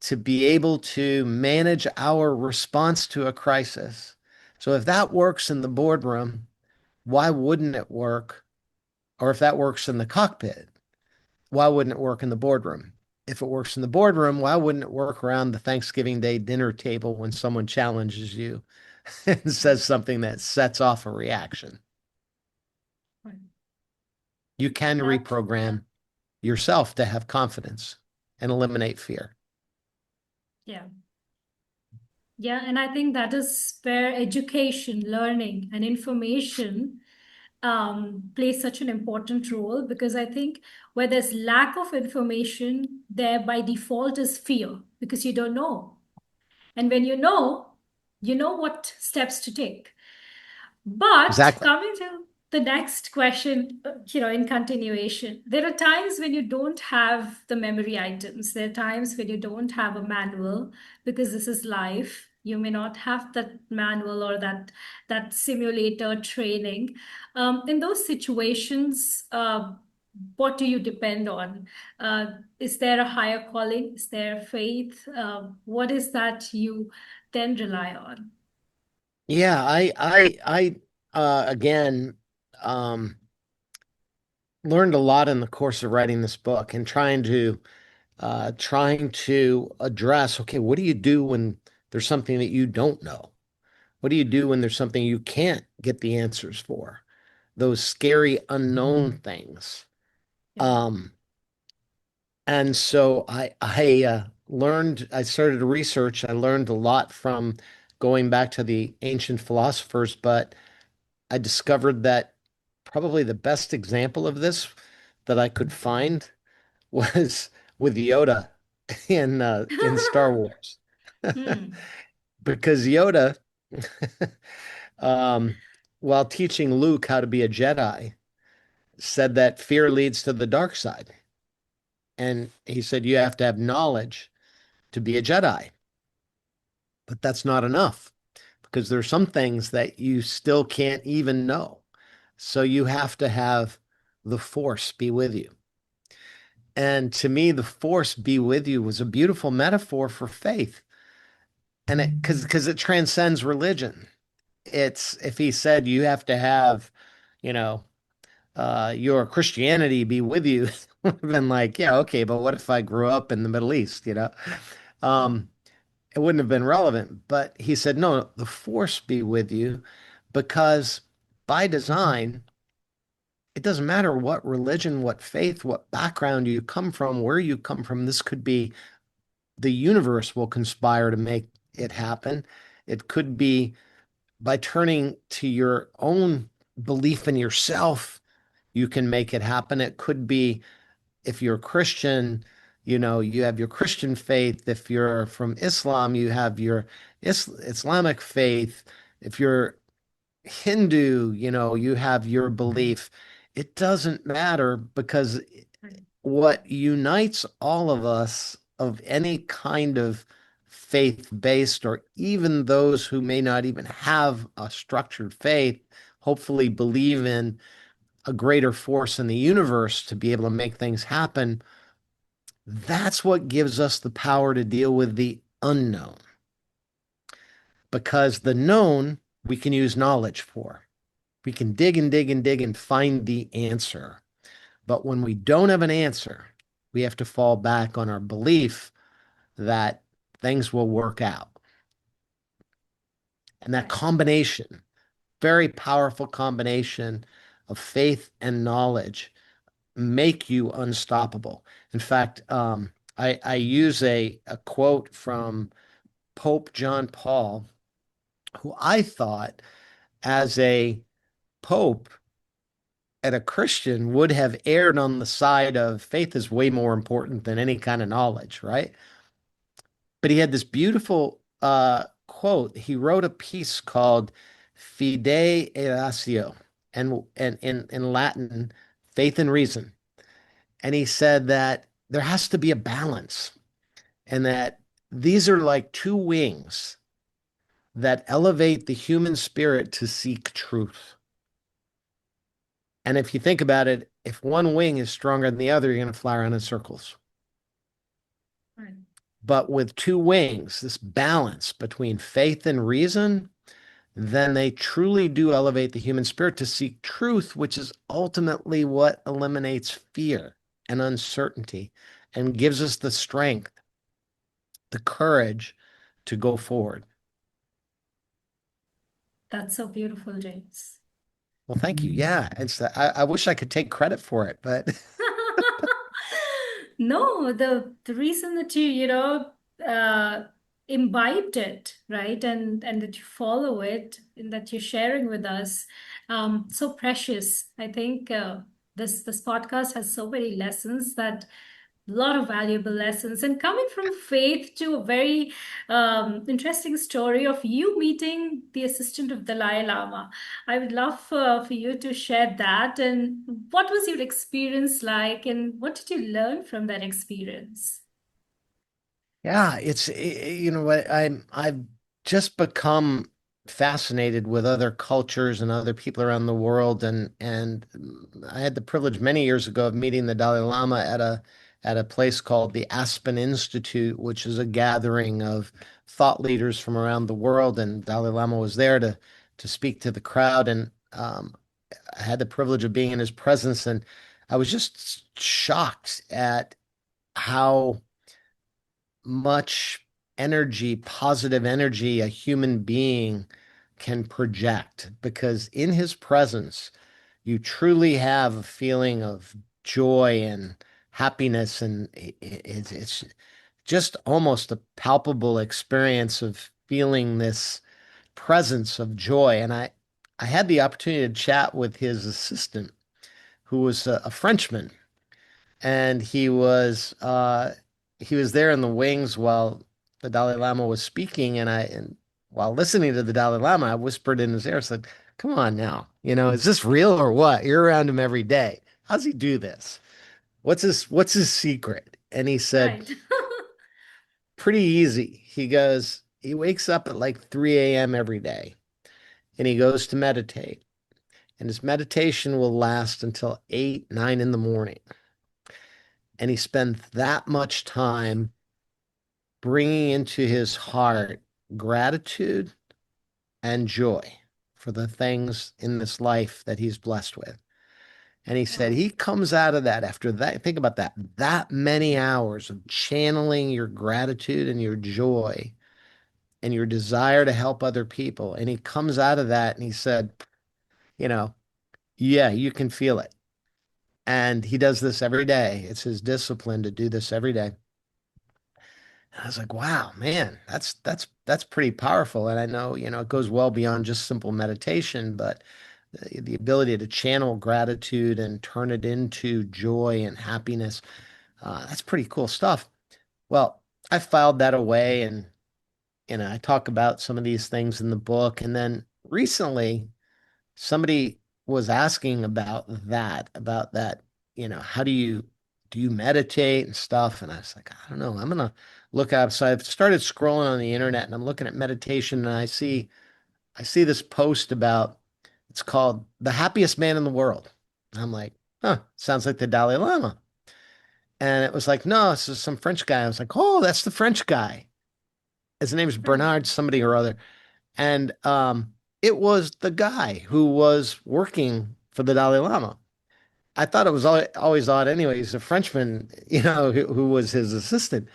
to be able to manage our response to a crisis. So if that works in the boardroom, why wouldn't it work? Or if that works in the cockpit, why wouldn't it work in the boardroom? If it works in the boardroom, why wouldn't it work around the Thanksgiving Day dinner table when someone challenges you and Right. says something that sets off a reaction? Right. You can That. reprogram yourself to have confidence and eliminate fear. Yeah. Yeah. And I think that is where education, learning, and information plays such an important role, because I think where there's lack of information, there by default is fear because you don't know. And when you know what steps to take. But Exactly. coming to the next question, in continuation, there are times when you don't have the memory items. There are times when you don't have a manual because this is life. You may not have that manual or that simulator training. In those situations, what do you depend on? Is there a higher calling? Is there faith? What is that you then rely on? Yeah, again, um, learned a lot in the course of writing this book and trying to address, okay, what do you do when there's something that you don't know? What do you do when there's something you can't get the answers for? Those scary unknown things. Yeah. Um, and so I learned, I started to research. I learned a lot from going back to the ancient philosophers, but I discovered that probably the best example of this that I could find was with Yoda in Star Wars. Hmm. Because Yoda, um, while teaching Luke how to be a Jedi, said that fear leads to the dark side. And he said you have to have knowledge to be a Jedi. But that's not enough because there's some things that you still can't even know. So you have to have the Force be with you. And to me, the Force be with you was a beautiful metaphor for faith. And because it transcends religion. It's if he said you have to have, you know, your Christianity be with you, it would have been like, yeah, okay, but what if I grew up in the Middle East, Um, it wouldn't have been relevant. But he said, no, the force be with you because by design, it doesn't matter what religion, what faith, what background you come from, where you come from. This could be the universe will conspire to make it happen. It could be by turning to your own belief in yourself, you can make it happen. It could be if you're a Christian, you have your Christian faith. If you're from Islam, you have your Islamic faith. If you're Hindu, you have your belief. It doesn't matter because Right. what unites all of us of any kind of faith-based or even those who may not even have a structured faith, hopefully believe in a greater force in the universe to be able to make things happen. That's what gives us the power to deal with the unknown because the known we can use knowledge for. We can dig and dig and dig and find the answer. But when we don't have an answer, we have to fall back on our belief that things will work out. And that Right. combination, very powerful combination of faith and knowledge, make you unstoppable. In fact, I use a quote from Pope John Paul, who I thought, as a pope and a Christian, would have erred on the side of faith is way more important than any kind of knowledge, right? But he had this beautiful quote. He wrote a piece called Fide e Ratio, and in Latin, faith and reason. And he said that there has to be a balance and that these are like two wings that elevate the human spirit to seek truth. And if you think about it, if one wing is stronger than the other, you're going to fly around in circles. Right. But with two wings, this balance between faith and reason, then they truly do elevate the human spirit to seek truth, which is ultimately what eliminates fear and uncertainty and gives us the strength, the courage to go forward. That's so beautiful, James. Well, thank you. Yeah, I wish I could take credit for it, but No, the reason that uh, imbibed it, right, and that you follow it, and that you're sharing with us, so precious. I think this podcast has so many lessons that a lot of valuable lessons and coming from faith to a very interesting story of you meeting the assistant of Dalai Lama. I would love for you to share that and what was your experience like and what did you learn from that experience? yeah, what I've just become fascinated with other cultures and other people around the world, and I had the privilege many years ago of meeting the Dalai Lama at a place called the Aspen Institute, which is a gathering of thought leaders from around the world, and Dalai Lama was there to speak to the crowd, and I had the privilege of being in his presence, and I was just shocked at how much energy, positive energy, a human being can project because in his presence, you truly have a feeling of joy and happiness, and it's just almost a palpable experience of feeling this presence of joy. And I had the opportunity to chat with his assistant, who was a Frenchman, and he was there in the wings while the Dalai Lama was speaking, and while listening to the Dalai Lama, I whispered in his ear, said, "Come on now, is this real or what? You're around him every day. How's he do this? What's his secret?" And he said, Right. "Pretty easy." He goes, he wakes up at like 3 a.m. every day, and he goes to meditate, and his meditation will last until 8, 9 in the morning. And he spends that much time bringing into his heart gratitude and joy for the things in this life that he's blessed with. And he said Wow. he comes out of that after that. Think about that. That many hours of channeling your gratitude and your joy and your desire to help other people. And he comes out of that and he said, you know, yeah, you can feel it. And he does this every day. It's his discipline to do this every day. And I was like, wow, man, that's pretty powerful. And I know, it goes well beyond just simple meditation, but the ability to channel gratitude and turn it into joy and happiness, that's pretty cool stuff. Well, I filed that away, and I talk about some of these things in the book. And then recently somebody was asking about that, how do you meditate and stuff? And I was like, I don't know. I'm gonna look up. So I've started scrolling on the internet, and I'm looking at meditation, and I see this post about, it's called The Happiest Man in the World. And I'm like, huh, sounds like the Dalai Lama. And it was like, no, it's just some French guy. I was like, oh, that's the French guy. His name's Right. Bernard somebody or other. And it was the guy who was working for the Dalai Lama. I thought it was always odd anyway. He's a Frenchman, who was his assistant.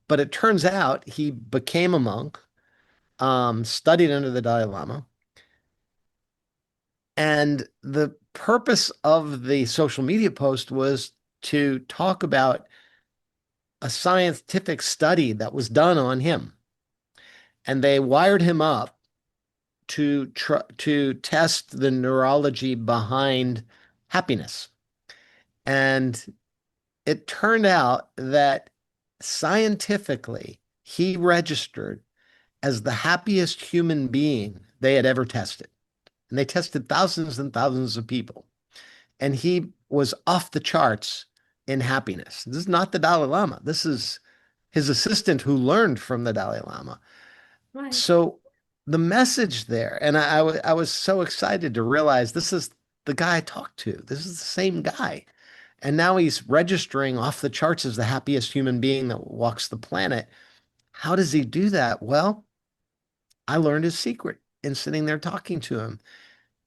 But it turns out he became a monk, studied under the Dalai Lama. And the purpose of the social media post was to talk about a scientific study that was done on him. And they wired him up to test the neurology behind happiness. And it turned out that scientifically, he registered as the happiest human being they had ever tested. And they tested thousands and thousands of people. And he was off the charts in happiness. This is not the Dalai Lama. This is his assistant who learned from the Dalai Lama. Right. So the message there, and I was so excited to realize this is the guy I talked to. This is the same guy. And now he's registering off the charts as the happiest human being that walks the planet. How does he do that? Well, I learned his secret in sitting there talking to him.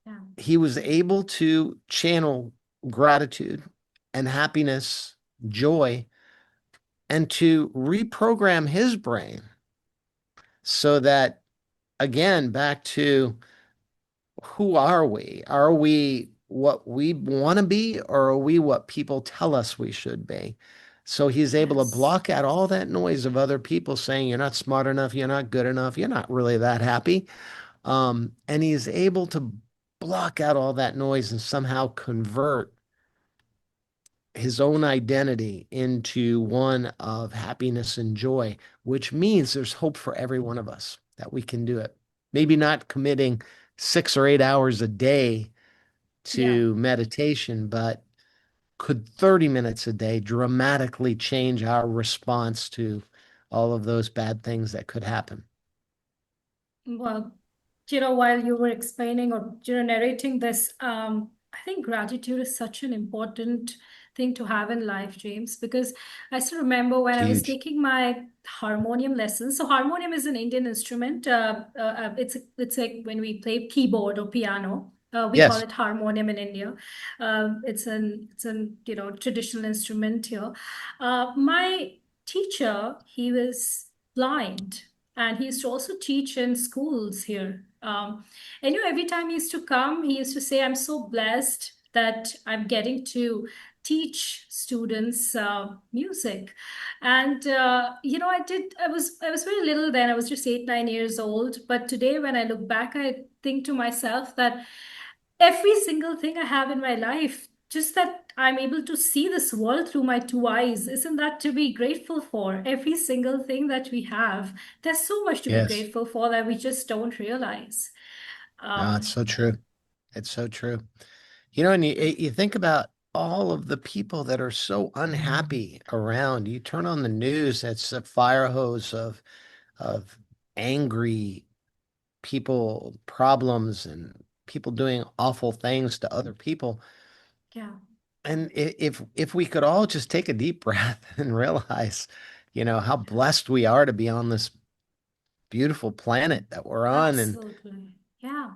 Yeah. He was able to channel gratitude and happiness, joy, and to reprogram his brain so that, again, back to who are we? Are we what we want to be, or are we what people tell us we should be? So he's able to Yes. block out all that noise of other people saying you're not smart enough, you're not good enough, you're not really that happy. And he's able to block out all that noise and somehow convert his own identity into one of happiness and joy, which means there's hope for every one of us that we can do it. Maybe not committing 6 or 8 hours a day Yeah. to meditation, but could 30 minutes a day dramatically change our response to all of those bad things that could happen? Well, while you were explaining or narrating this, I think gratitude is such an important thing to have in life, James, because I still remember when It's I was huge. taking my harmonium lessons. So harmonium is an Indian instrument. It's like when we play keyboard or piano. We call Yes. it harmonium in India. It's an traditional instrument here. My teacher, he was blind, and he used to also teach in schools here. And every time he used to come, he used to say, "I'm so blessed that I'm getting to teach students music. And I was very little then. I was just 8, 9 years old. But today, when I look back, I think to myself that every single thing I have in my life, just that I'm able to see this world through my two eyes, isn't that to be grateful for? Every single thing that we have, there's so much to be Yes. grateful for that we just don't realize. No, it's Um, so true. It's so true. And you think about all of the people that are so unhappy around. You turn on the news, it's a fire hose of angry people, problems, and people doing awful things to other people. yeah, And if we could all just take a deep breath and realize, how blessed we are to be on this beautiful planet that we're on. And absolutely. Yeah,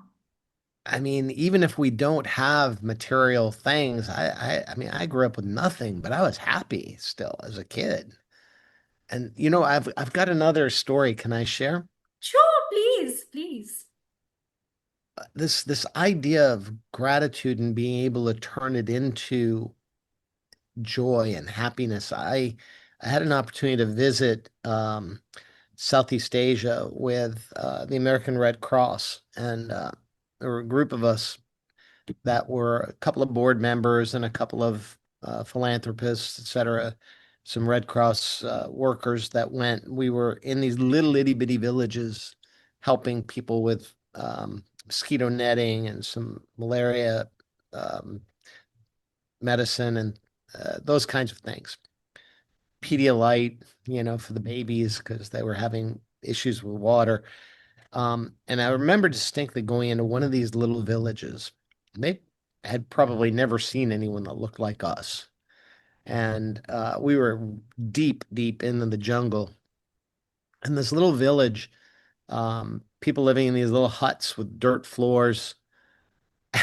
I mean, even if we don't have material things, I mean, I grew up with nothing, but I was happy still as a kid. And I've got another story. Can I share? sure, please, please. This idea of gratitude and being able to turn it into joy and happiness. I had an opportunity to visit Southeast Asia with the American Red Cross, and there were a group of us that were a couple of board members and a couple of philanthropists, et cetera, some Red Cross workers that went. We were in these little itty bitty villages helping people with mosquito netting and some malaria um, medicine and those kinds of things. Pedialyte, for the babies because they were having issues with water. And I remember distinctly going into one of these little villages. They had probably never seen anyone that looked like us. And we were deep, deep into the jungle. And this little village, people living in these little huts with dirt floors.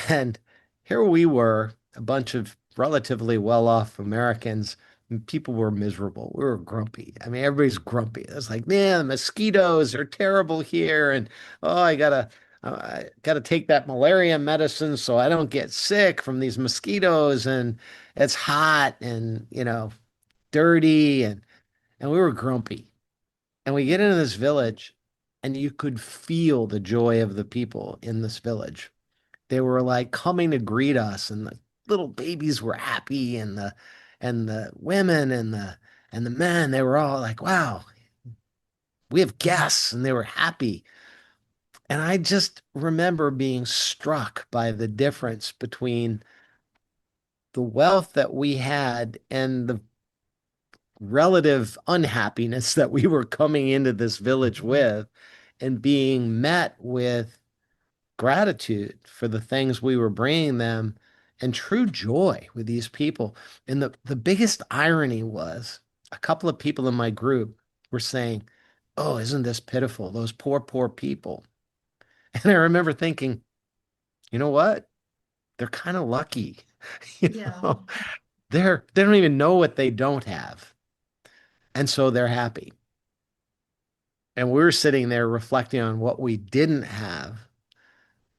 And here we were, a bunch of relatively well-off Americans, and people were miserable. We were grumpy. I mean, everybody's grumpy. It's like, man, the mosquitoes are terrible here, and oh, I gotta take that malaria medicine so I don't get sick from these mosquitoes, and it's hot and dirty, and we were grumpy. And we get into this village, and you could feel the joy of the people in this village. They were like coming to greet us, and the little babies were happy, and the women and the men, they were all like, wow, we have guests, and they were happy. And I just remember being struck by the difference between the wealth that we had and the relative unhappiness that we were coming into this village with, and being met with gratitude for the things we were bringing them and true joy with these people. And the biggest irony was a couple of people in my group were saying, oh, isn't this pitiful? Those poor, poor people. And I remember thinking, you know what? They're kind of lucky. You Yeah, know, they don't even know what they don't have. And so they're happy. And we're sitting there reflecting on what we didn't have,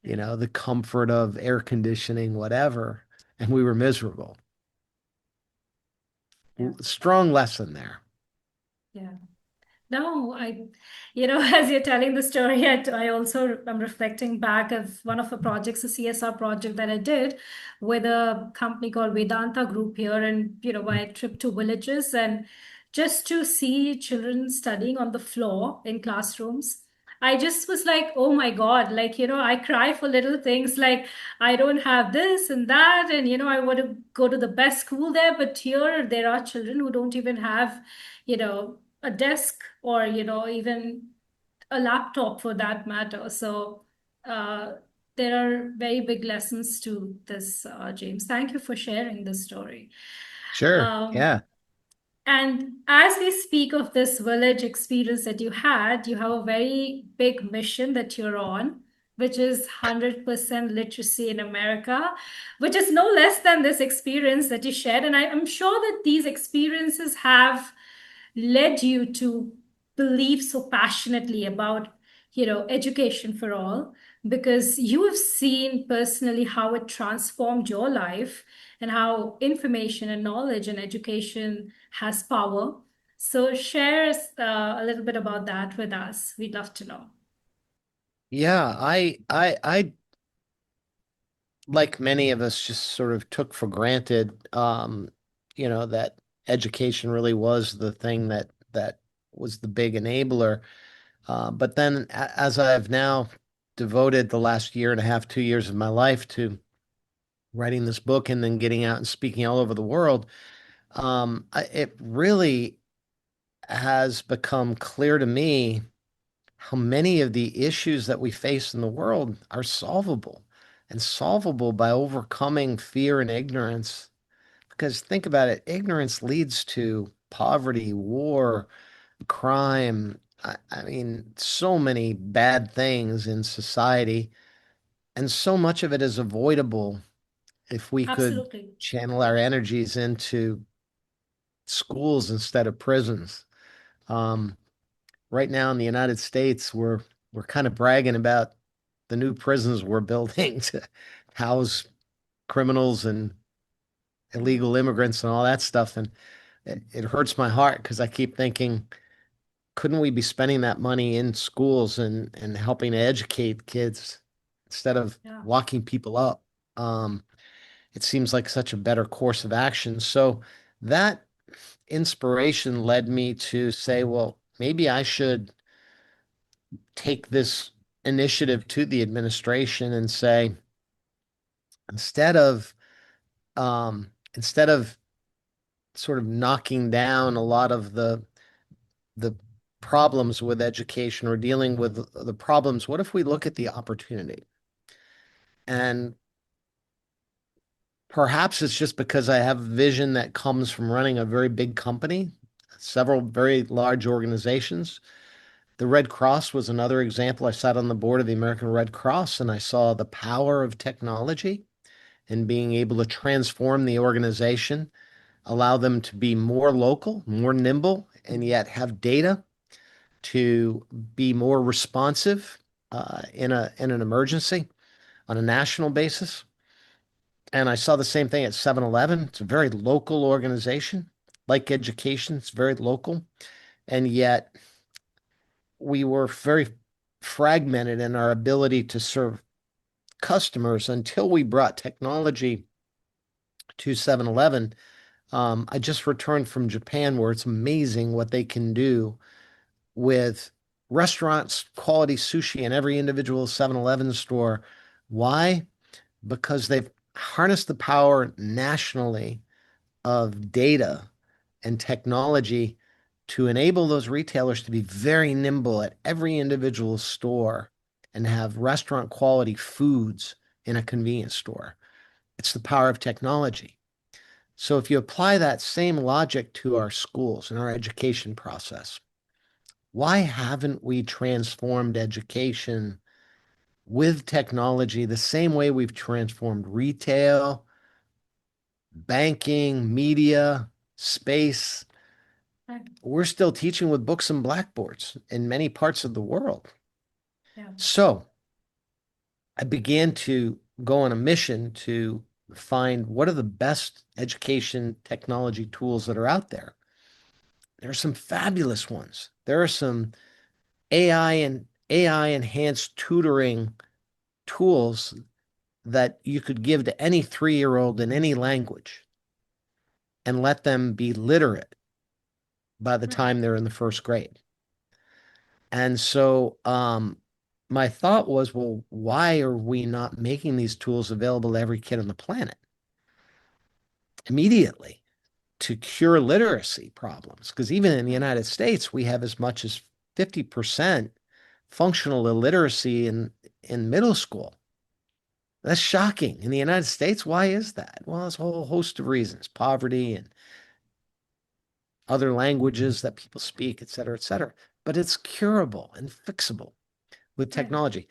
yeah, the comfort of air conditioning, whatever, and we were miserable. yeah, Strong lesson there. yeah. No, as you're telling the story, I also am reflecting back of one of the projects, a CSR project that I did with a company called Vedanta Group here, and by a trip to villages, and just to see children studying on the floor in classrooms. I just was like, oh my God, like, I cry for little things like I don't have this and that, and I want to go to the best school there, but here there are children who don't even have, a desk or even a laptop for that matter. So uh, there are very big lessons to this, James. Thank you for sharing this story. Sure. um, Yeah. and as we speak of this village experience that you have a very big mission that you're on, which is 100% literacy in America, which is no less than this experience that you shared. And I'm sure that these experiences have led you to believe so passionately about education for all, because you have seen personally how it transformed your life and how information and knowledge and education has power. So share a little bit about that with us. We'd love to know. Yeah, I like many of us just sort of took for granted, that education really was the thing that was the big enabler. But then as I've now devoted the last year and a half, 2 years of my life to writing this book and then getting out and speaking all over the world, it really has become clear to me how many of the issues that we face in the world are solvable and solvable by overcoming fear and ignorance. Because think about it, ignorance leads to poverty, war, crime. I mean, so many bad things in society, and so much of it is avoidable if we could Absolutely. channel our energies into schools instead of prisons. Um, right now in the United States, we're kind of bragging about the new prisons we're building to house criminals and illegal immigrants and all that stuff. And it hurts my heart because I keep thinking, couldn't we be spending that money in schools and helping to educate kids instead of Yeah. locking people up? Um, it seems like such a better course of action. So that inspiration led me to say, well, maybe I should take this initiative to the administration and say, instead of instead of sort of knocking down a lot of the problems with education or dealing with the problems, what if we look at the opportunity? And perhaps it's just because I have a vision that comes from running a very big company, several very large organizations. The Red Cross was another example. I sat on the board of the American Red Cross and I saw the power of technology and being able to transform the organization, allow them to be more local, more nimble, and yet have data to be more responsive in an emergency on a national basis. And I saw the same thing at 7-Eleven. It's a very local organization, like education, it's very local. And yet we were very fragmented in our ability to serve customers until we brought technology to 7-Eleven. I just returned from Japan where it's amazing what they can do with restaurants, quality sushi in every individual 7-Eleven store. Why? Because they've harnessed the power nationally of data and technology to enable those retailers to be very nimble at every individual store and have restaurant quality foods in a convenience store. It's the power of technology. So if you apply that same logic to our schools and our education process, why haven't we transformed education with technology the same way we've transformed retail, banking, media, space? Right. We're still teaching with books and blackboards in many parts of the world. Yeah. So I began to go on a mission to find what are the best education technology tools that are out there. There are some fabulous ones. There are some AI and AI enhanced tutoring tools that you could give to any 3-year-old in any language and let them be literate by the Right. time they're in the first grade. And so my thought was, well, why are we not making these tools available to every kid on the planet immediately to cure literacy problems? Because even in the Right. United States, we have as much as 50% functional illiteracy in middle school. That's shocking. In the United States, why is that? Well, there's a whole host of reasons, poverty and other languages that people speak, et cetera, et cetera. But it's curable and fixable with Right. technology.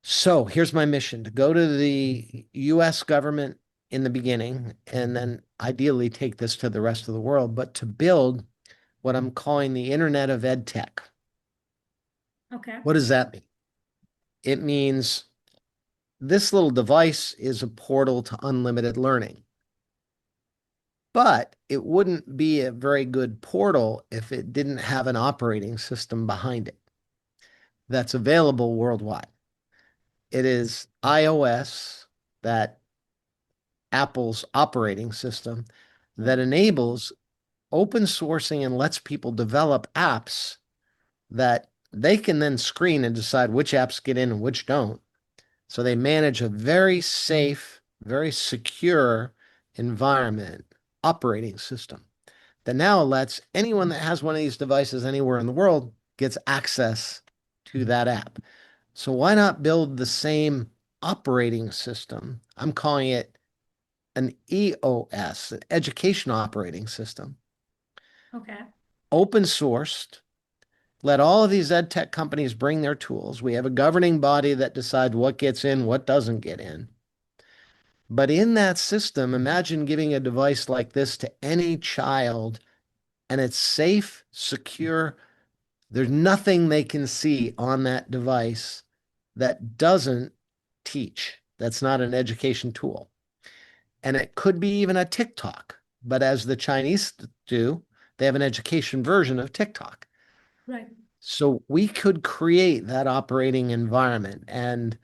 So here's my mission to go to the US government in the beginning and then ideally take this to the rest of the world, but to build what I'm calling the Internet of EdTech. Okay. What does that mean? It means this little device is a portal to unlimited learning, but it wouldn't be a very good portal if it didn't have an operating system behind it that's available worldwide. It is iOS, that Apple's operating system, that Right. enables open sourcing and lets people develop apps that they can then screen and decide which apps get in and which don't. So they manage a very safe, very secure environment operating system that now lets anyone that has one of these devices anywhere in the world gets access to that app. So why not build the same operating system? I'm calling it an EOS, an education operating system, Okay. open sourced. Let all of these ed tech companies bring their tools. We have a governing body that decides what gets in, what doesn't get in. But in that system, imagine giving a device like this to any child and it's safe, secure. There's nothing they can see on that device that doesn't teach. That's not an education tool. And it could be even a TikTok. But as the Chinese do, they have an education version of TikTok. Right. So we could create that operating environment. And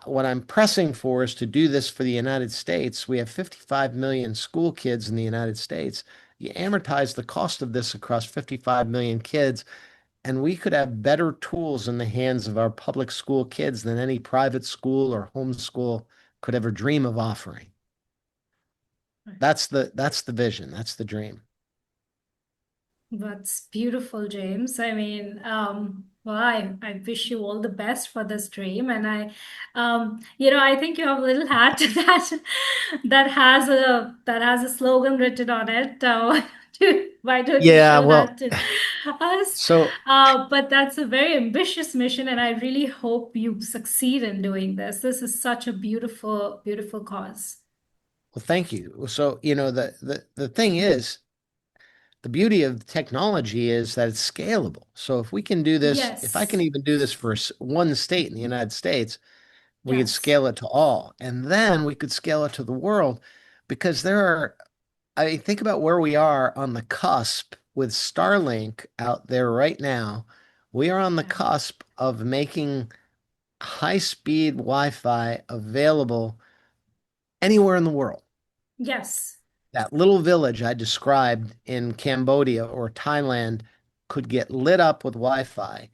what I'm pressing for is to do this for the United States. We have 55 million school kids in the United States. You amortize the cost of this across 55 million kids, and we could have better tools in the hands of our public school kids than any private school or homeschool could ever dream of offering. Right. That's the vision. That's the dream. That's beautiful, James. I mean, well, I wish you all the best for this dream. And I think you have a little hat that has a slogan written on it. Why don't you Yeah, show well, that to us? so But that's a very ambitious mission, and I really hope you succeed in doing this. This is such a beautiful, beautiful cause. well, thank you. So, the thing is, the beauty of technology is that it's scalable. So if we can do this, if I can Yes, even do this for one state in the United States, we could yes, scale it to all. And then we could scale it to the world because I think about where we are on the cusp with Starlink out there right now. We are on the yeah, cusp of making high-speed Wi-Fi available anywhere in the world. yes, That little village I described in Cambodia or Thailand could get lit up with Wi-Fi.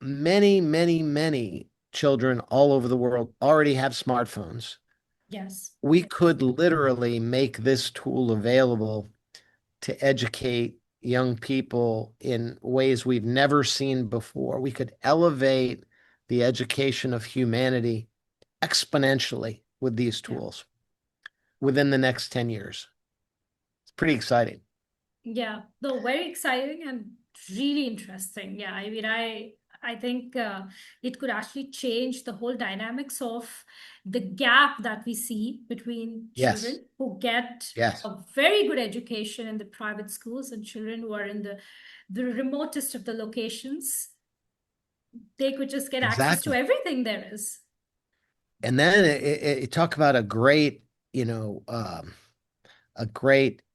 Many, many, many children all over the world already have smartphones. yes, We could literally make this tool available to educate young people in ways we've never seen before. We could elevate the education of humanity exponentially with these yeah. tools within the next 10 years. It's pretty exciting. Yeah, though very exciting and really interesting. Yeah, I mean, I think it could actually change the whole dynamics of the gap that we see between Yes, children who get yes, a very good education in the private schools and children who are in the remotest of the locations. They could just get access to exactly. everything there is. And then talk about a great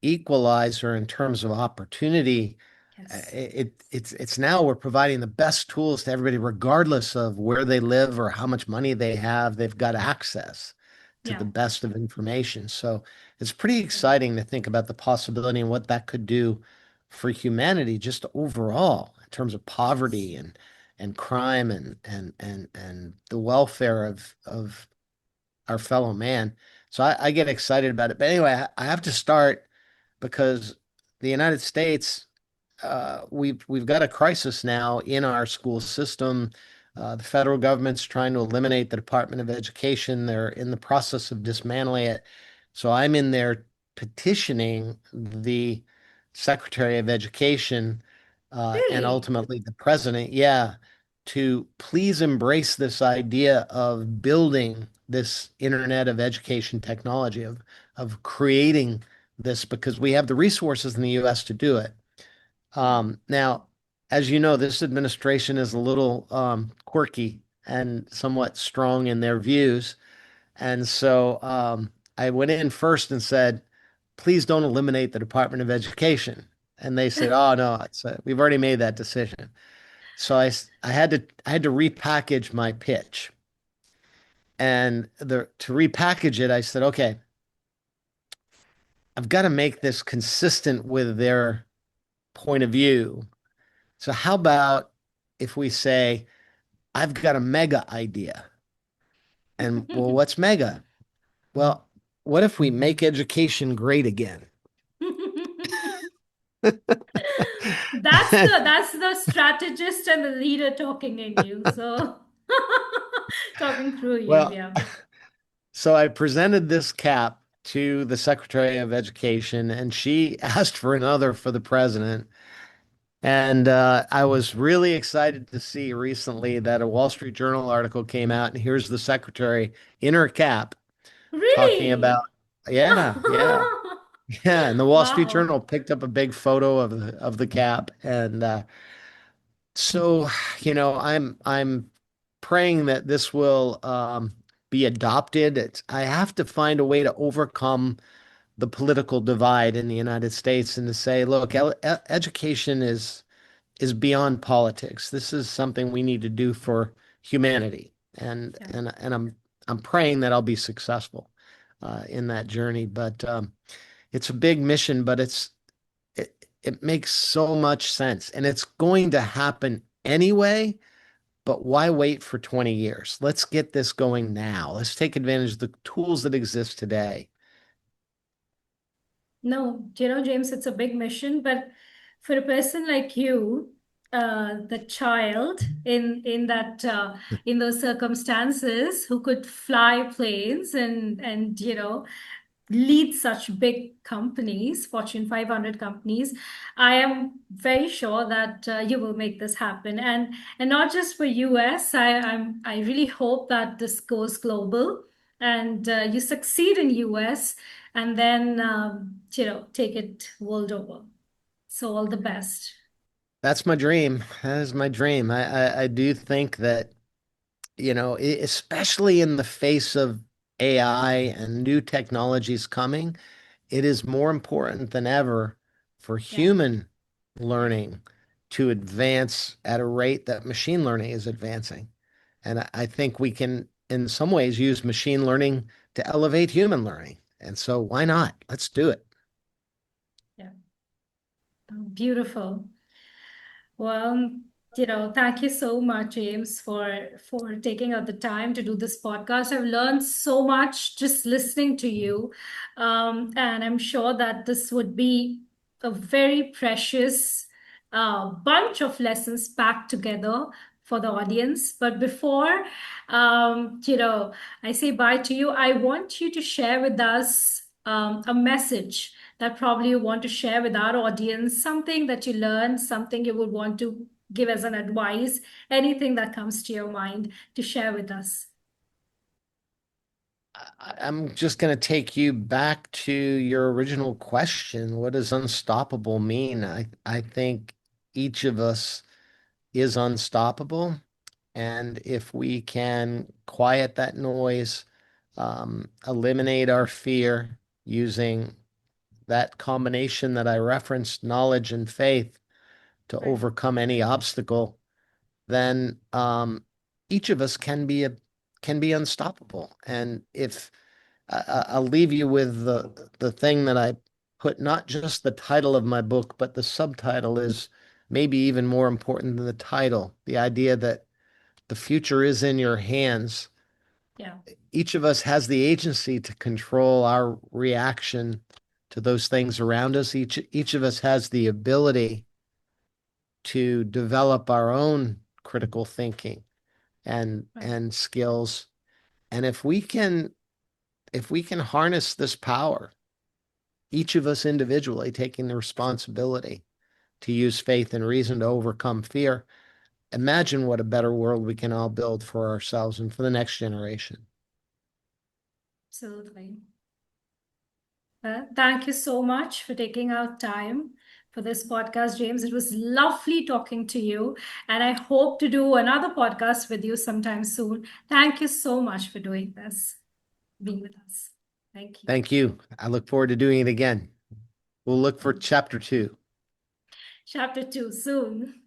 equalizer in terms of opportunity. Yes. It's now we're providing the best tools to everybody, regardless of where they live or how much money they have. They've got access to the Yeah. best of information. So it's pretty Yeah. exciting to think about the possibility and what that could do for humanity just overall in terms of Yes. poverty and crime and the welfare of our fellow man. So I get excited about it. But anyway, I have to start because the United States, we've got a crisis now in our school system. The federal government's trying to eliminate the Department of Education. They're in the process of dismantling it. So I'm in there petitioning the Secretary of Education, and Really? ultimately the president, yeah, to please embrace this idea of building this Internet of Education technology, of creating this because we have the resources in the US to do it. Yeah. Now, as you know, this administration is a little quirky and somewhat strong in their views. And so I went in first and said, please don't eliminate the Department of Education. And they said, oh, no, we've already made that decision. So I had to repackage my pitch. And to repackage it, I said, okay, I've got to make this consistent with their point of view. So how about if we say, I've got a mega idea? And well, what's mega? Well, what if we make education great again? That's the strategist and the leader talking in you. So talking through you, Well, yeah. so I presented this cap to the Secretary of Education, and she asked for another for the president. And I was really excited to see recently that a Wall Street Journal article came out, and here's the secretary in her cap talking about, Really? yeah, yeah, yeah. And the Wall Street Wow. Journal picked up a big photo of the cap, and so I'm praying that this will be adopted. I have to find a way to overcome the political divide in the United States and to say, look, education is beyond politics. This is something we need to do for humanity, and Yeah. I'm praying that I'll be successful in that journey. But it's a big mission, but it makes so much sense, and it's going to happen anyway. But why wait for 20 years? Let's get this going now. Let's take advantage of the tools that exist today. No, James, it's a big mission, but for a person like you, the child in that in those circumstances who could fly planes and lead such big companies, Fortune 500 companies, I am very sure that you will make this happen. And not just for US, I really hope that this goes global and you succeed in US and then take it world over. So all the best. That's my dream. That is my dream. I do think that, especially in the face of AI and new technologies coming, it is more important than ever for Yeah. human learning to advance at a rate that machine learning is advancing. And I think we can, in some ways, use machine learning to elevate human learning. And so why not? Let's do it. Yeah. Beautiful. Well, thank you so much, James, for taking out the time to do this podcast. I've learned so much just listening to you, and I'm sure that this would be a very precious bunch of lessons packed together for the audience. But before, I say bye to you. I want you to share with us a message that probably you want to share with our audience, something that you learned, something you would want to give as an advice, anything that comes to your mind to share with us. I'm just going to take you back to your original question. What does unstoppable mean? I think each of us is unstoppable. And if we can quiet that noise, eliminate our fear using that combination that I referenced, knowledge and faith, to Right. overcome any obstacle, then each of us can be unstoppable. And if I'll leave you with the thing that I put, not just the title of my book, but the subtitle is maybe even more important than the title. The idea that the future is in your hands. Yeah. Each of us has the agency to control our reaction to those things around us. Each of us has the ability to develop our own critical thinking Right. and skills. And if we can harness this power, each of us individually taking the responsibility to use faith and reason to overcome fear, imagine what a better world we can all build for ourselves and for the next generation. Absolutely. Thank you so much for taking out time for this podcast, James. It was lovely talking to you, and I hope to do another podcast with you sometime soon. Thank you so much for doing this, being with us. Thank you. Thank you. I look forward to doing it again. We'll look for chapter 2. Chapter 2 soon.